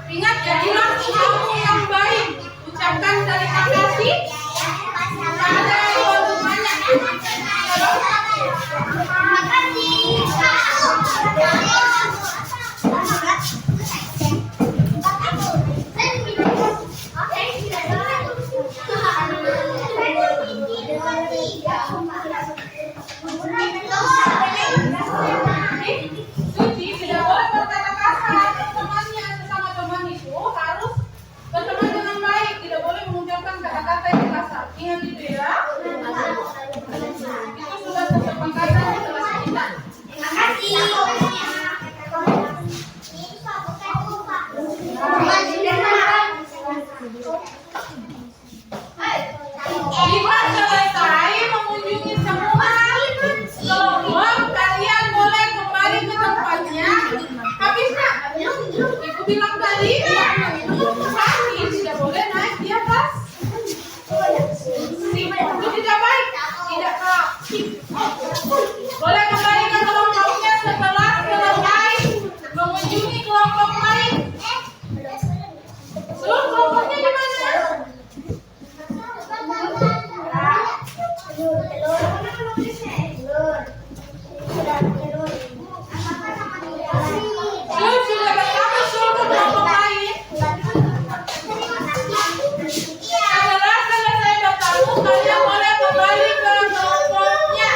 Ingat ya, langsung kamu yang baik. Ucapkan terima kasih. Ada yang banyak. Suci tidak boleh berkata kasar ke temannya, sesama teman itu harus berteman dengan baik, tidak boleh mengucapkan kata-kata yang kasar. Ingat itu ya. Itu sudah kesepakatan di kelas kita. Terima kasih. Jika selesai mengunjungi semua kelompok, kalian boleh kembali ke tempatnya. Habis nak? Ibu bilang tadi, kaki tidak boleh naik di atas. Itu tidak baik. Tidak boleh kembali ke kelompoknya setelah selesai mengunjungi kelompok lain. Kelompoknya di mana? Sudah bertemu seluruh kelompok lain. Setelah selesai bertemu, kalian boleh kembali ke kelompoknya.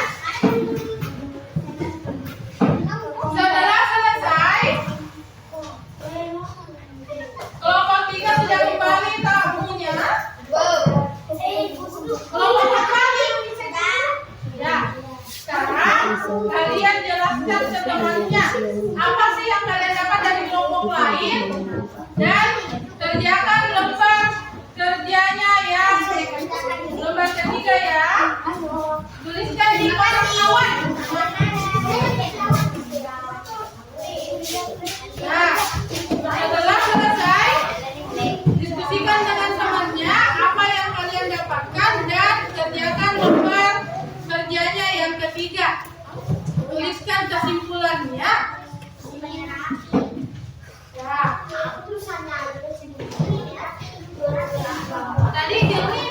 Setelah selesai, kelompok 3 sudah kembali tamunya. Kelompok kembali. Ya, sekarang kalian jelaskan ke temannya apa sih yang kalian dapat dari kelompok lain dan kerjakan lembar kerjanya ya. Lembar ketiga ya. Tuliskan di kotak kawan. Nah, setelah selesai, diskusikan dengan temannya apa yang kalian dapatkan dan kerjakan lembar kerjanya yang ketiga. Tuliskan kesimpulannya. Ya. Tadi Gilly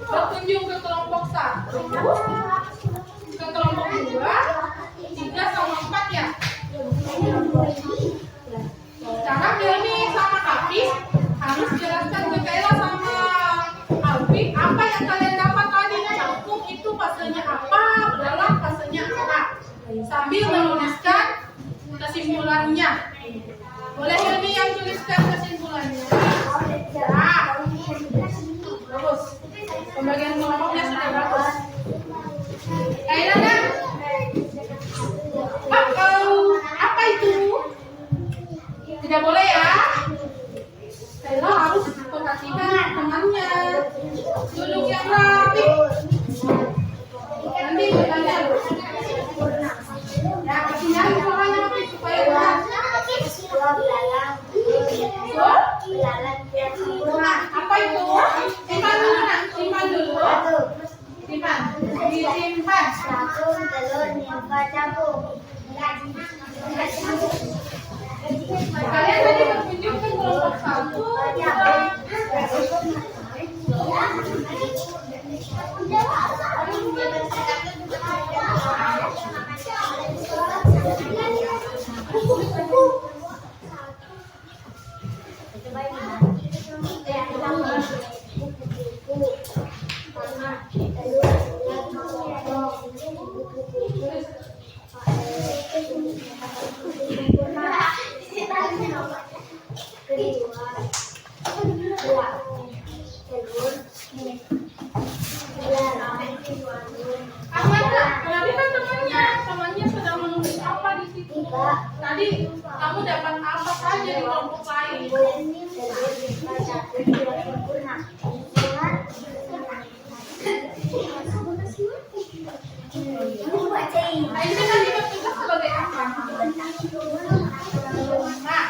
berkunjung ke kelompok 1, ke kelompok 2, 3 sama 4 ya. Sekarang Gilly sama Hafiz harus jelaskan ke Kayla sama Alfi apa yang kalian dapat tadi. Cangkum itu fasenya apa, dalam fasenya apa. Sambil menuliskan kesimpulannya. Boleh Hilmi yang tuliskan kesimpulannya? Nah, bagus. Pembagian kelompoknya sudah bagus. Kayla kan? Apa itu? Tidak boleh ya. Kayla harus perhatikan temannya. Duduk yang rapi. Nanti bertanya. Ya, kasih nyari soalnya. Tadi kamu dapat apa saja di kelompok lain? Nah, ini tadi bertugas sebagai apa? Nah,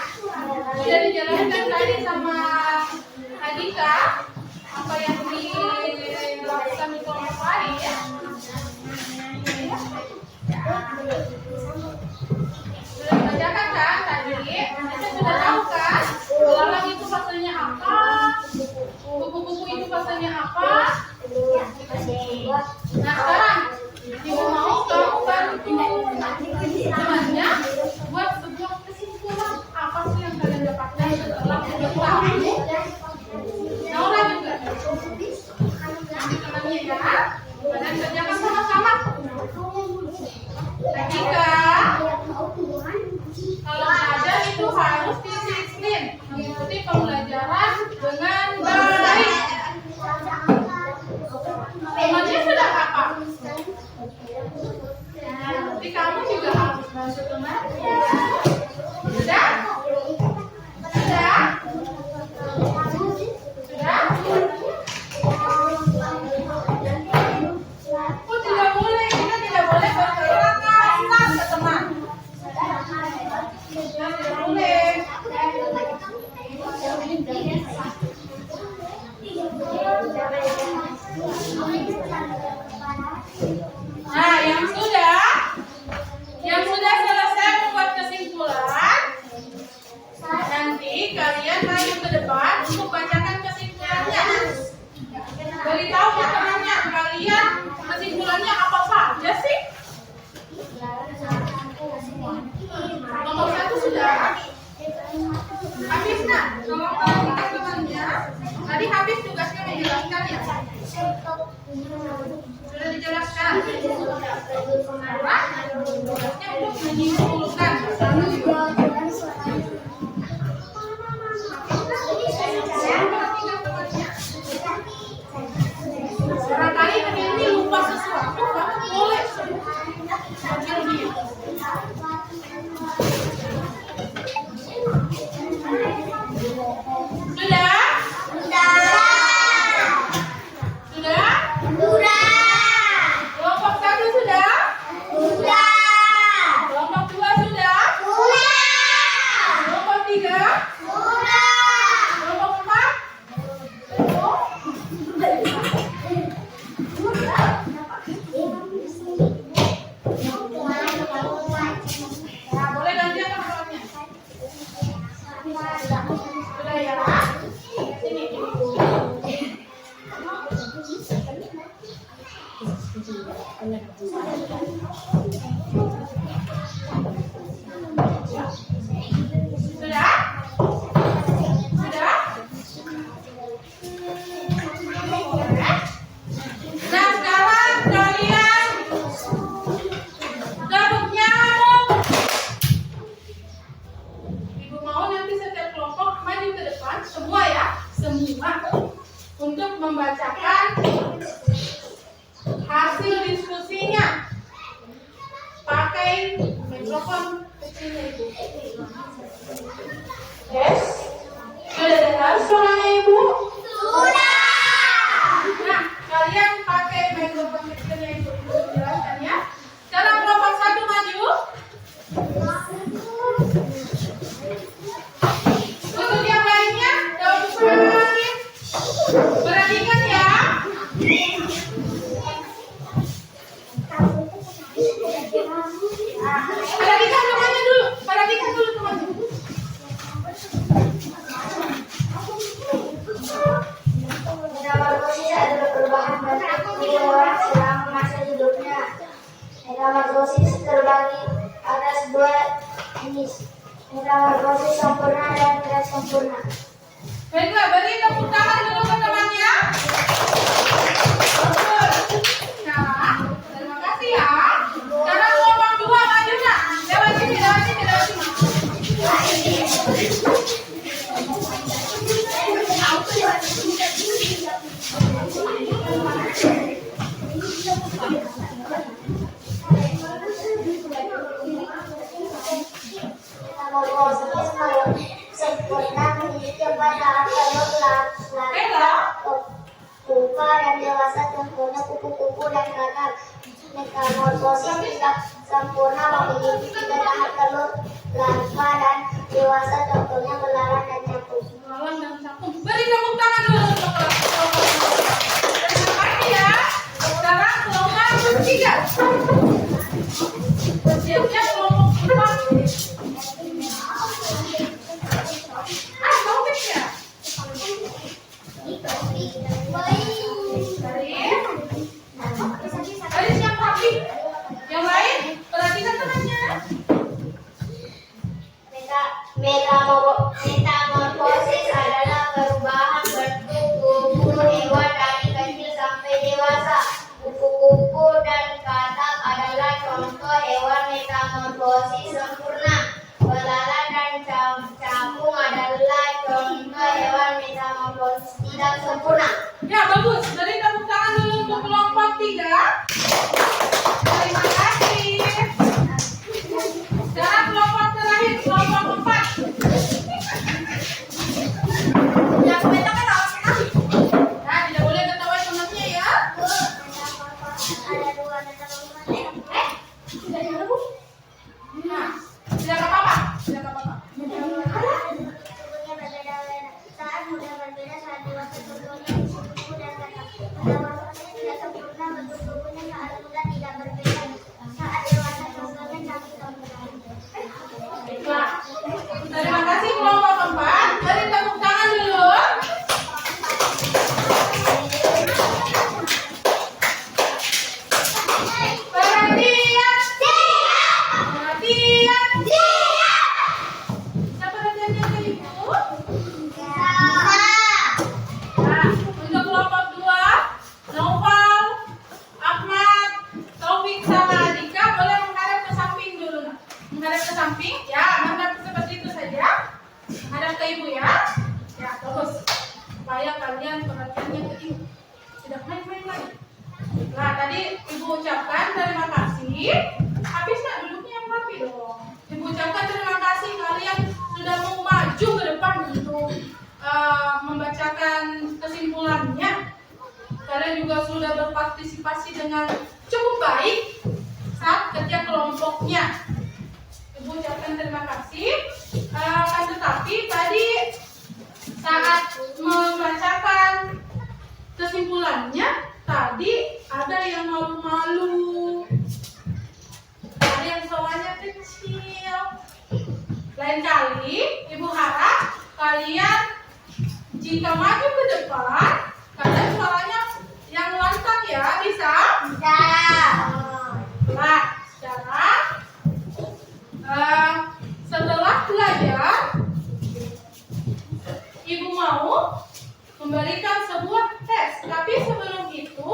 sudah dijelaskan tadi sama Adika apa yang dilakukan di kelompok lain ya? Sudah dibacakan kan tadi? Kita sudah tahu kan? Belalang itu pasalnya apa? Kupu-kupu itu pasalnya apa? Nah sekarang Ibu mau kamu bantu temannya buat sebuah kesimpulan apa sih yang kalian dapatkan setelah bertemu. Naura juga nanti temannya ya. Kalian kerjakan sama-sama. Ketika kalau belajar itu harus disiplin, mengikuti pembelajaran dengan baik. Temannya sudah apa? Jadi kamu juga harus bantu temannya. Sudah? Sudah? Sudah? Oh tidak boleh, kita tidak boleh berkata kasar ke teman. Tidak boleh. Nah, yang sudah selesai membuat kesimpulan, nanti kalian maju ke depan untuk bacakan kesimpulannya. Beritahu ke temannya kalian kesimpulannya apa saja sih? Nomor 1 sudah. Habis nah, kalau temannya tadi habis tugasnya menjelaskan ya. Sudah dijelaskan. Nah, tugasnya untuk menyimpulkan. Barangkali ini lupa sesuatu, kamu boleh sambil dia. Sudah? Sudah? Kelompok 1 sudah? Kelompok 2 sudah? Kelompok 3? Kelompok 4? Nah, boleh gantian teman-temannya. Sudah ya? Sini. Sudah? Sudah? Nah sekarang kalian gabung nyamuk. Ibu mau nanti setiap kelompok maju ke depan, semua ya, semua untuk membacakan hasil diskusinya. Pakai mikrofon kecilnya Ibu. Yes? Sudah dengar suaranya Ibu? Nah, kalian pakai mikrofon kecilnya Ibu jelaskan ya. Sekarang kelompok 1 maju. Untuk yang lainnya, daun perhatian. Perhatikan ya. Perhatikan temannya dulu. Perhatikan dulu temannya. Metamorfosis terbagi atas 2 jenis, metamorfosis sempurna dan tidak sempurna. Baiklah, beri tepuk tangan dulu ke temannya. Nah, terima kasih ya. Sekarang kelompok 2 maju nak. Lewat sini, lewat sini, lewat sini. morfosis sempurna memiliki pada telur larva dan dewasa contohnya kupu-kupu dan kakak. Metamorfosis tidak sempurna memiliki 3 tahap telur larva dan dewasa contohnya belalang dan capung. Belalang dan capung. Beri tepuk tangan dulu untuk kelompok. Terima kasih ya. Sekarang kelompok ketiga. Bersiapnya kelompok 4. Topik ya. Dari siap rapi. Yang lain perhatikan temannya. Metamorfosis adalah perubahan bentuk tubuh hewan dari kecil sampai dewasa. Kupu-kupu dan katak adalah contoh hewan metamorfosis sempurna. Belalang dan capung adalah contoh hewan metamorfosis tidak sempurna. Ya bagus. Beri tepuk tangan dulu untuk kelompok 3. Terima kasih. Sekarang kelompok terakhir, kelompok 4. Yang kebanyakan harus ketahui. Nah, tidak boleh ketahui temannya ya. Ada 2 metamorfosis. Tidak ada Bu. Nah, tidak apa-apa. Tidak apa-apa. Tubuhnya berbeda-beda. Saat muda berbeda, saat dewasa contohnya kupu-kupu dan katak. Metamorfosis tidak sempurna, bentuk tubuhnya saat muda tidak berbeda. Saat dewasa contohnya capung dan belalang. Baiklah. Terima kasih kelompok 4. Beri tepuk tangan dulu. Perhatian. Perhatian. Siapa perhatiannya ke Ibu? Nah, untuk kelompok 2, Noval, Ahmad, Taufik sama Adika boleh menghadap ke samping dulu. Nah. Menghadap ke samping, ya, menghadap seperti itu saja. Menghadap ke Ibu ya. Ya, bagus. Supaya kalian perhatiannya ke Ibu. Tidak main-main lagi. Nah, tadi Ibu ucapkan terima kasih. Habis nggak duduknya yang rapi dong. Ibu ucapkan terima kasih kalian sudah mau maju ke depan untuk membacakan kesimpulannya. Kalian juga sudah berpartisipasi dengan cukup baik saat kerja kelompoknya. Ibu ucapkan terima kasih. Akan tetapi tadi saat membacakan kesimpulannya, tadi ada yang malu-malu, ada yang suaranya kecil. Lain kali, Ibu harap kalian jika maju ke depan, kalian suaranya yang lantang ya, bisa? Bisa. Nah, sekarang setelah belajar, Ibu mau memberikan sebuah tes. Tapi sebelum itu,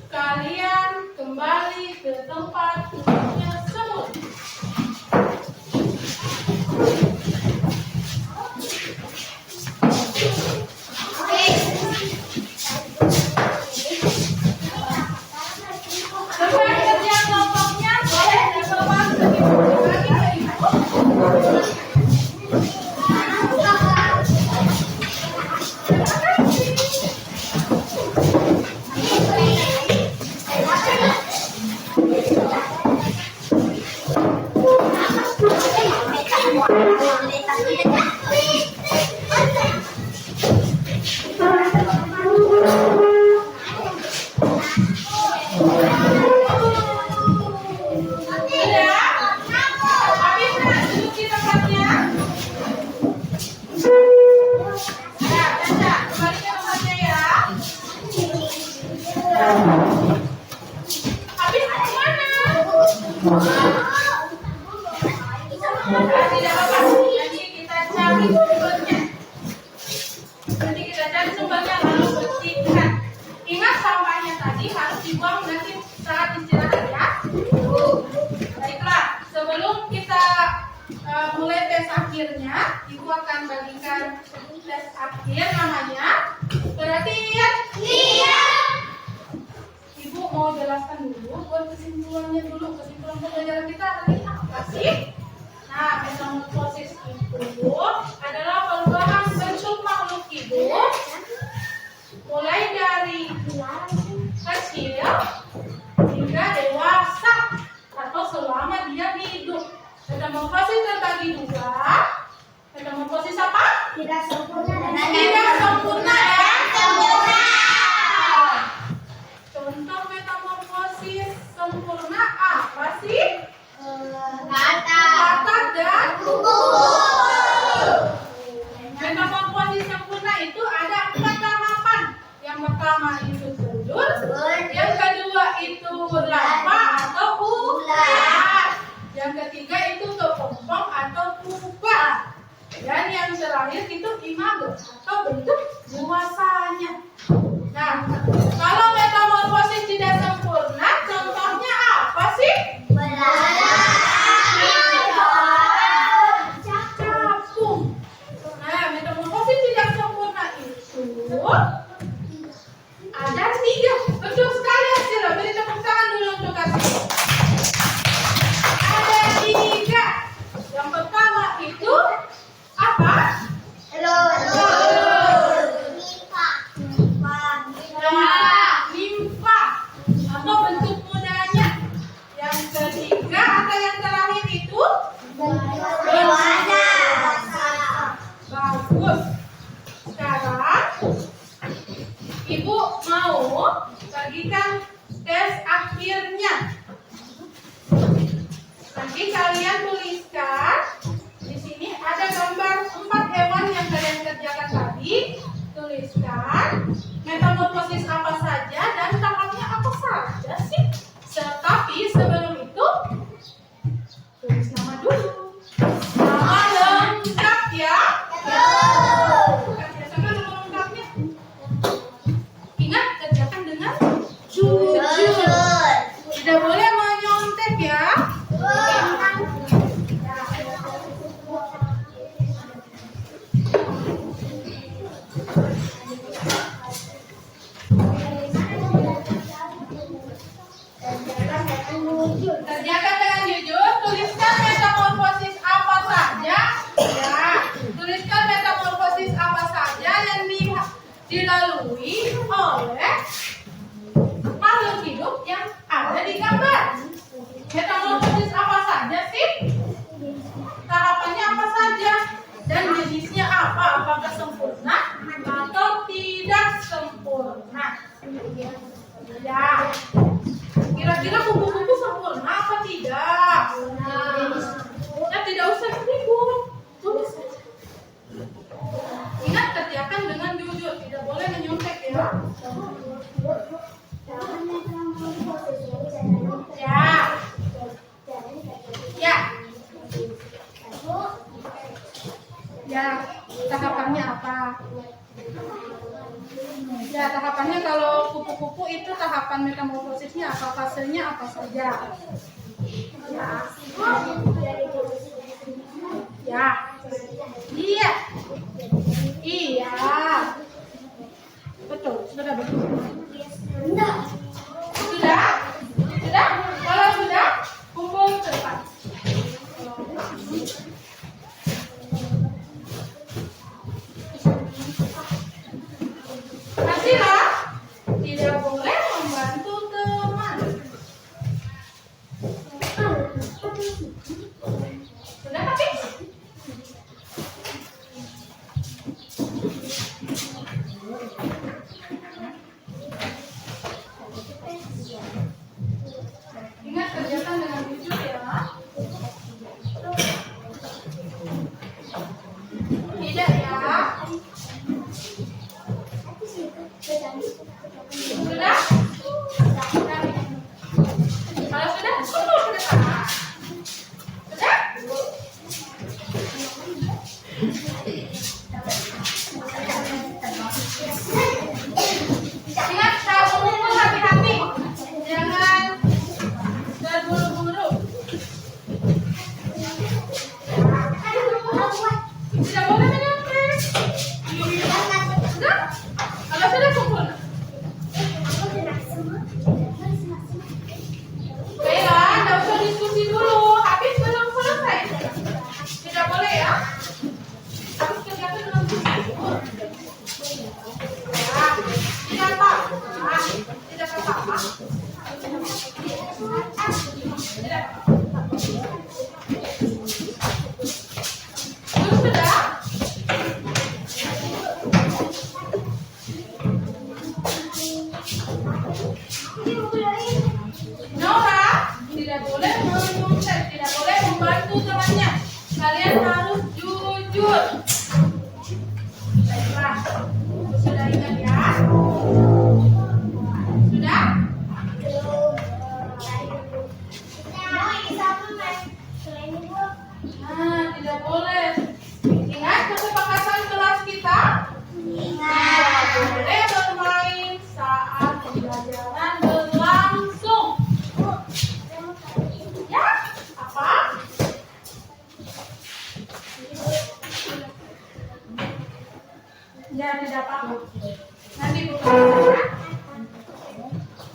kalian kembali ke tempat duduknya semula. Tempat kerja kelompoknya boleh dibawa ke Ibu. Lagi ke Ibu. Ingat sampahnya tadi harus dibuang nanti saat istirahat ya. Baiklah, sebelum kita mulai tes akhirnya, Ibu akan bagikan tes akhir namanya. Perhatian. Iya. Ibu mau jelaskan dulu buat kesimpulannya dulu. Kesimpulan pembelajaran kita hari ini apa sih? metamorfosis itu adalah perubahan bentuk makhluk hidup mulai dari kecil hingga dewasa atau selama dia hidup. Metamorfosis terbagi dua. Metamorfosis apa? Tidak sempurna dan Tidak sempurna dan sempurna. Contoh metamorfosis sempurna apa sih? Kata Dan tubuh. metamorfosis sempurna itu ada 4 tahapan. Yang pertama itu telur, yang kedua itu larva atau ulat, yang ketiga itu kepompong atau pupa, dan yang terakhir itu imago atau bentuk dewasanya. Nah, kalau metamorfosis tidak sempurna, contohnya apa sih? Capung. Nah, metamorfosis tidak sempurna itu ada 3. Betul sekali hasilnya. Beri tepuk tangan dulu untuk hasil. Ada 3. Yang pertama itu apa? Limfa atau bentuk mudanya. Yang ketiga atau yang terakhir itu bagus. Sekarang Ibu mau bagikan tes akhirnya. Nanti kalian tuliskan di sini ada gambar 4 hewan yang kalian kerjakan tadi. Tuliskan metamorfosis apa saja dan tahapnya apa saja sih. Tetapi sebelum itu tulis nama dulu. Nama lengkap ya. Kerjakan nama lengkapnya. Ingat, kerjakan dengan jujur. Tidak boleh menyontek ya. Kerjakan dengan jujur. Tuliskan metamorfosis apa saja. Ya, tuliskan metamorfosis apa saja yang dilalui oleh makhluk hidup yang ada di gambar. Metamorfosis apa saja sih? Tahapannya apa saja? Dan jenisnya apa? Apakah sempurna atau tidak sempurna? Ya. Kira-kira kupu-kupu sempurna apa tidak? Ya, tidak usah ribut. Tulis saja. Ingat, kerjakan dengan jujur. Tidak boleh menyontek ya. Ya. Ya. Ya, tahapannya apa? Ya, tahapannya kalau kupu-kupu itu tahapan metamorfosisnya apa? Fasenya apa saja? Ya. Ya. Iya. Iya. Betul, sudah betul. Sudah? Sudah? Kalau sudah, kumpul ke depan. Kasihlah. Tidak boleh membantu teman. Sudah habis? Ingat, kerjakan dengan jujur ya. Tidak ya. Sudah? Kalau sudah, kumpul ke depan. Sudah? Ingat, saat kumpul hati-hati. Jangan terburu-buru. Tidak boleh menyontek. Sudah? Kalau sudah, kumpul. Baiklah, tidak usah diskusi dulu. Habis belum selesai. Kalian harus jujur. Baiklah. Sudah ingat ya? Sudah? Nah, tidak boleh. Ingat kesepakatan kelas kita? Tidak boleh bermain saat pembelajaran berlangsung. Ya? Apa? Ya, tidak apa-apa. Nanti buka.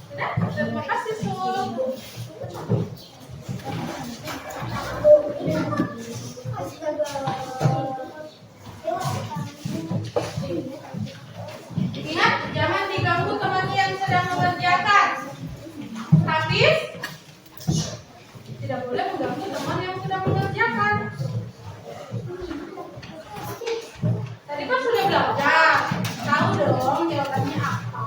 Sudah? Terima kasih, Su. Ingat, jangan diganggu temannya yang sedang mengerjakan. Hafiz, tidak boleh mengganggu teman yang sedang mengerjakan. Tadi kan sudah belajar. Tahu dong jawabannya apa?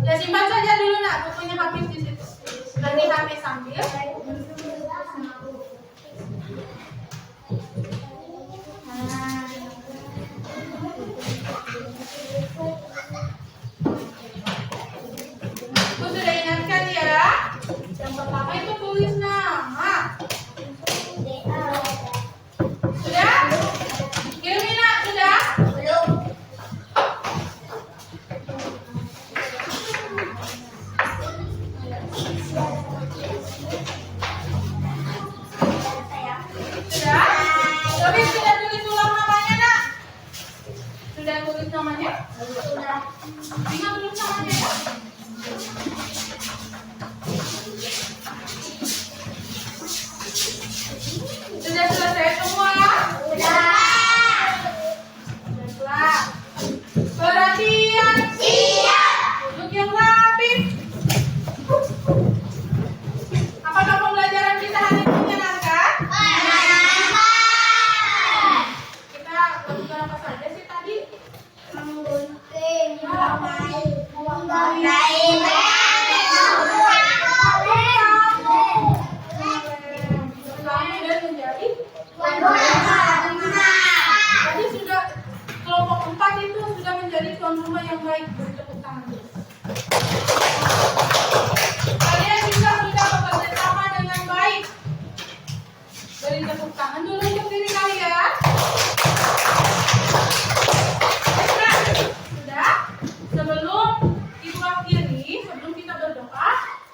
Ya simpan saja dulu nak bukunya Hafiz di situ. Nanti Hafiz ambil. Aku sudah ingatkan ya. Yang pertama itu tulis nama. Sudah? Gilmina sudah? Sudah? Tapi sudah tulis ulang namanya nak? Sudah tulis namanya? Sudah. Ingat tulis namanya ya? Sudah selesai semua? Baiklah. Perhatian. Duduk yang rapi. Apakah pembelajaran kita hari ini menyenangkan? Kita lakukan apa saja sih tadi? Tadi sudah kelompok 4 itu sudah menjadi tuan rumah yang baik. Beri tepuk tangan dulu. Kalian juga sudah bekerja sama dengan baik. Beri tepuk tangan dulu untuk diri kalian. Nah, sudah. Sebelum Ibu akhiri, sebelum kita berdoa,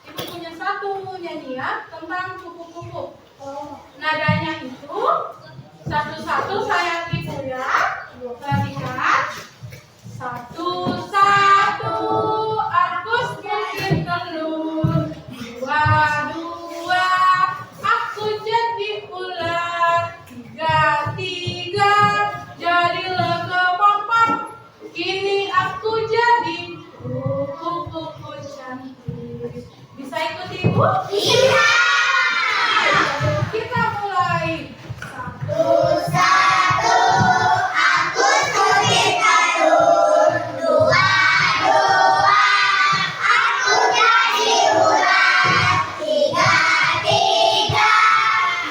Ibu punya satu nyanyian tentang kupu-kupu. Nadanya itu satu-satu saya tipu ya. Perhatikan. Satu-satu aku bikin telur. Dua-dua aku jadi ular. Tiga-tiga jadilah kepompong. Kini aku jadi kupu-kupu cantik. Bisa ikut Ibu? Bisa. Kita mulai. Satu-satu aku bikin telur. Dua-dua aku jadi ular. Tiga-tiga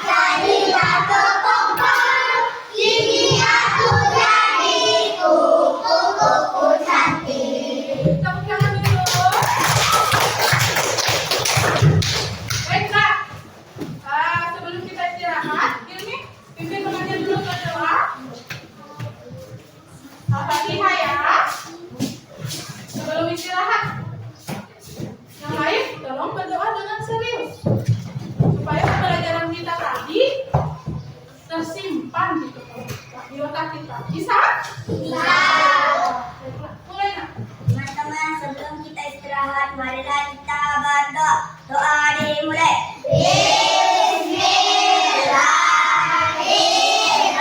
jadilah kepompong. Kini aku jadi kupu-kupu cantik. Tepuk tangan dulu. Baiklah. Sebelum kita istirahat, ini pimpin temannya dulu berdoa. Al-Fatihah ya. Sebelum istirahat. Yang lain, tolong berdoa dengan serius. Supaya pembelajaran kita tadi tersimpan di otak kita. Bisa? Bisa. Baiklah, mulai nak. Teman-teman, sebelum kita istirahat, marilah kita berdoa. Doa dimulai. Bismillahirrahmanirrahim.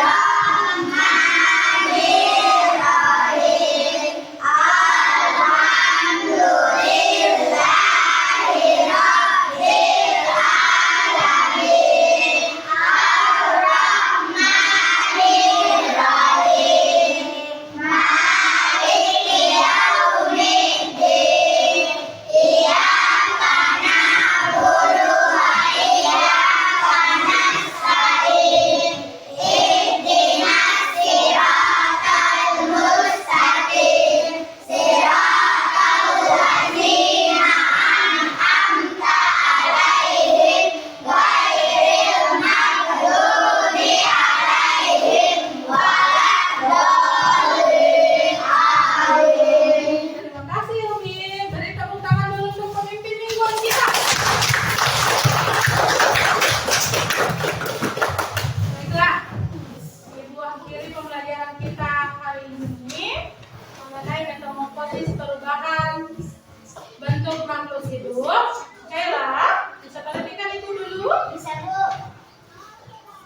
Untuk makhluk hidup, Kayla, bisa perhatikan itu dulu. Bisa, Bu.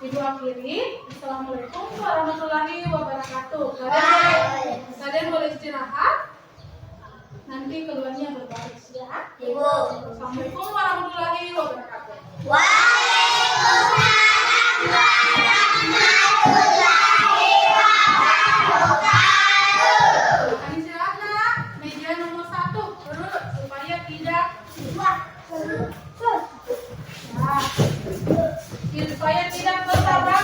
Ibu akhiri. Assalamualaikum warahmatullahi wabarakatuh. Kalian boleh istirahat. Nanti keduanya berbaris ya. Ibu. Assalamualaikum warahmatullahi wabarakatuh. Waalaikumsalam warahmatullahi wabarakatuh. Akan istirahat nak. Meja nomor 1 urut supaya tidak Wah, ya, supaya tidak bertabrakan.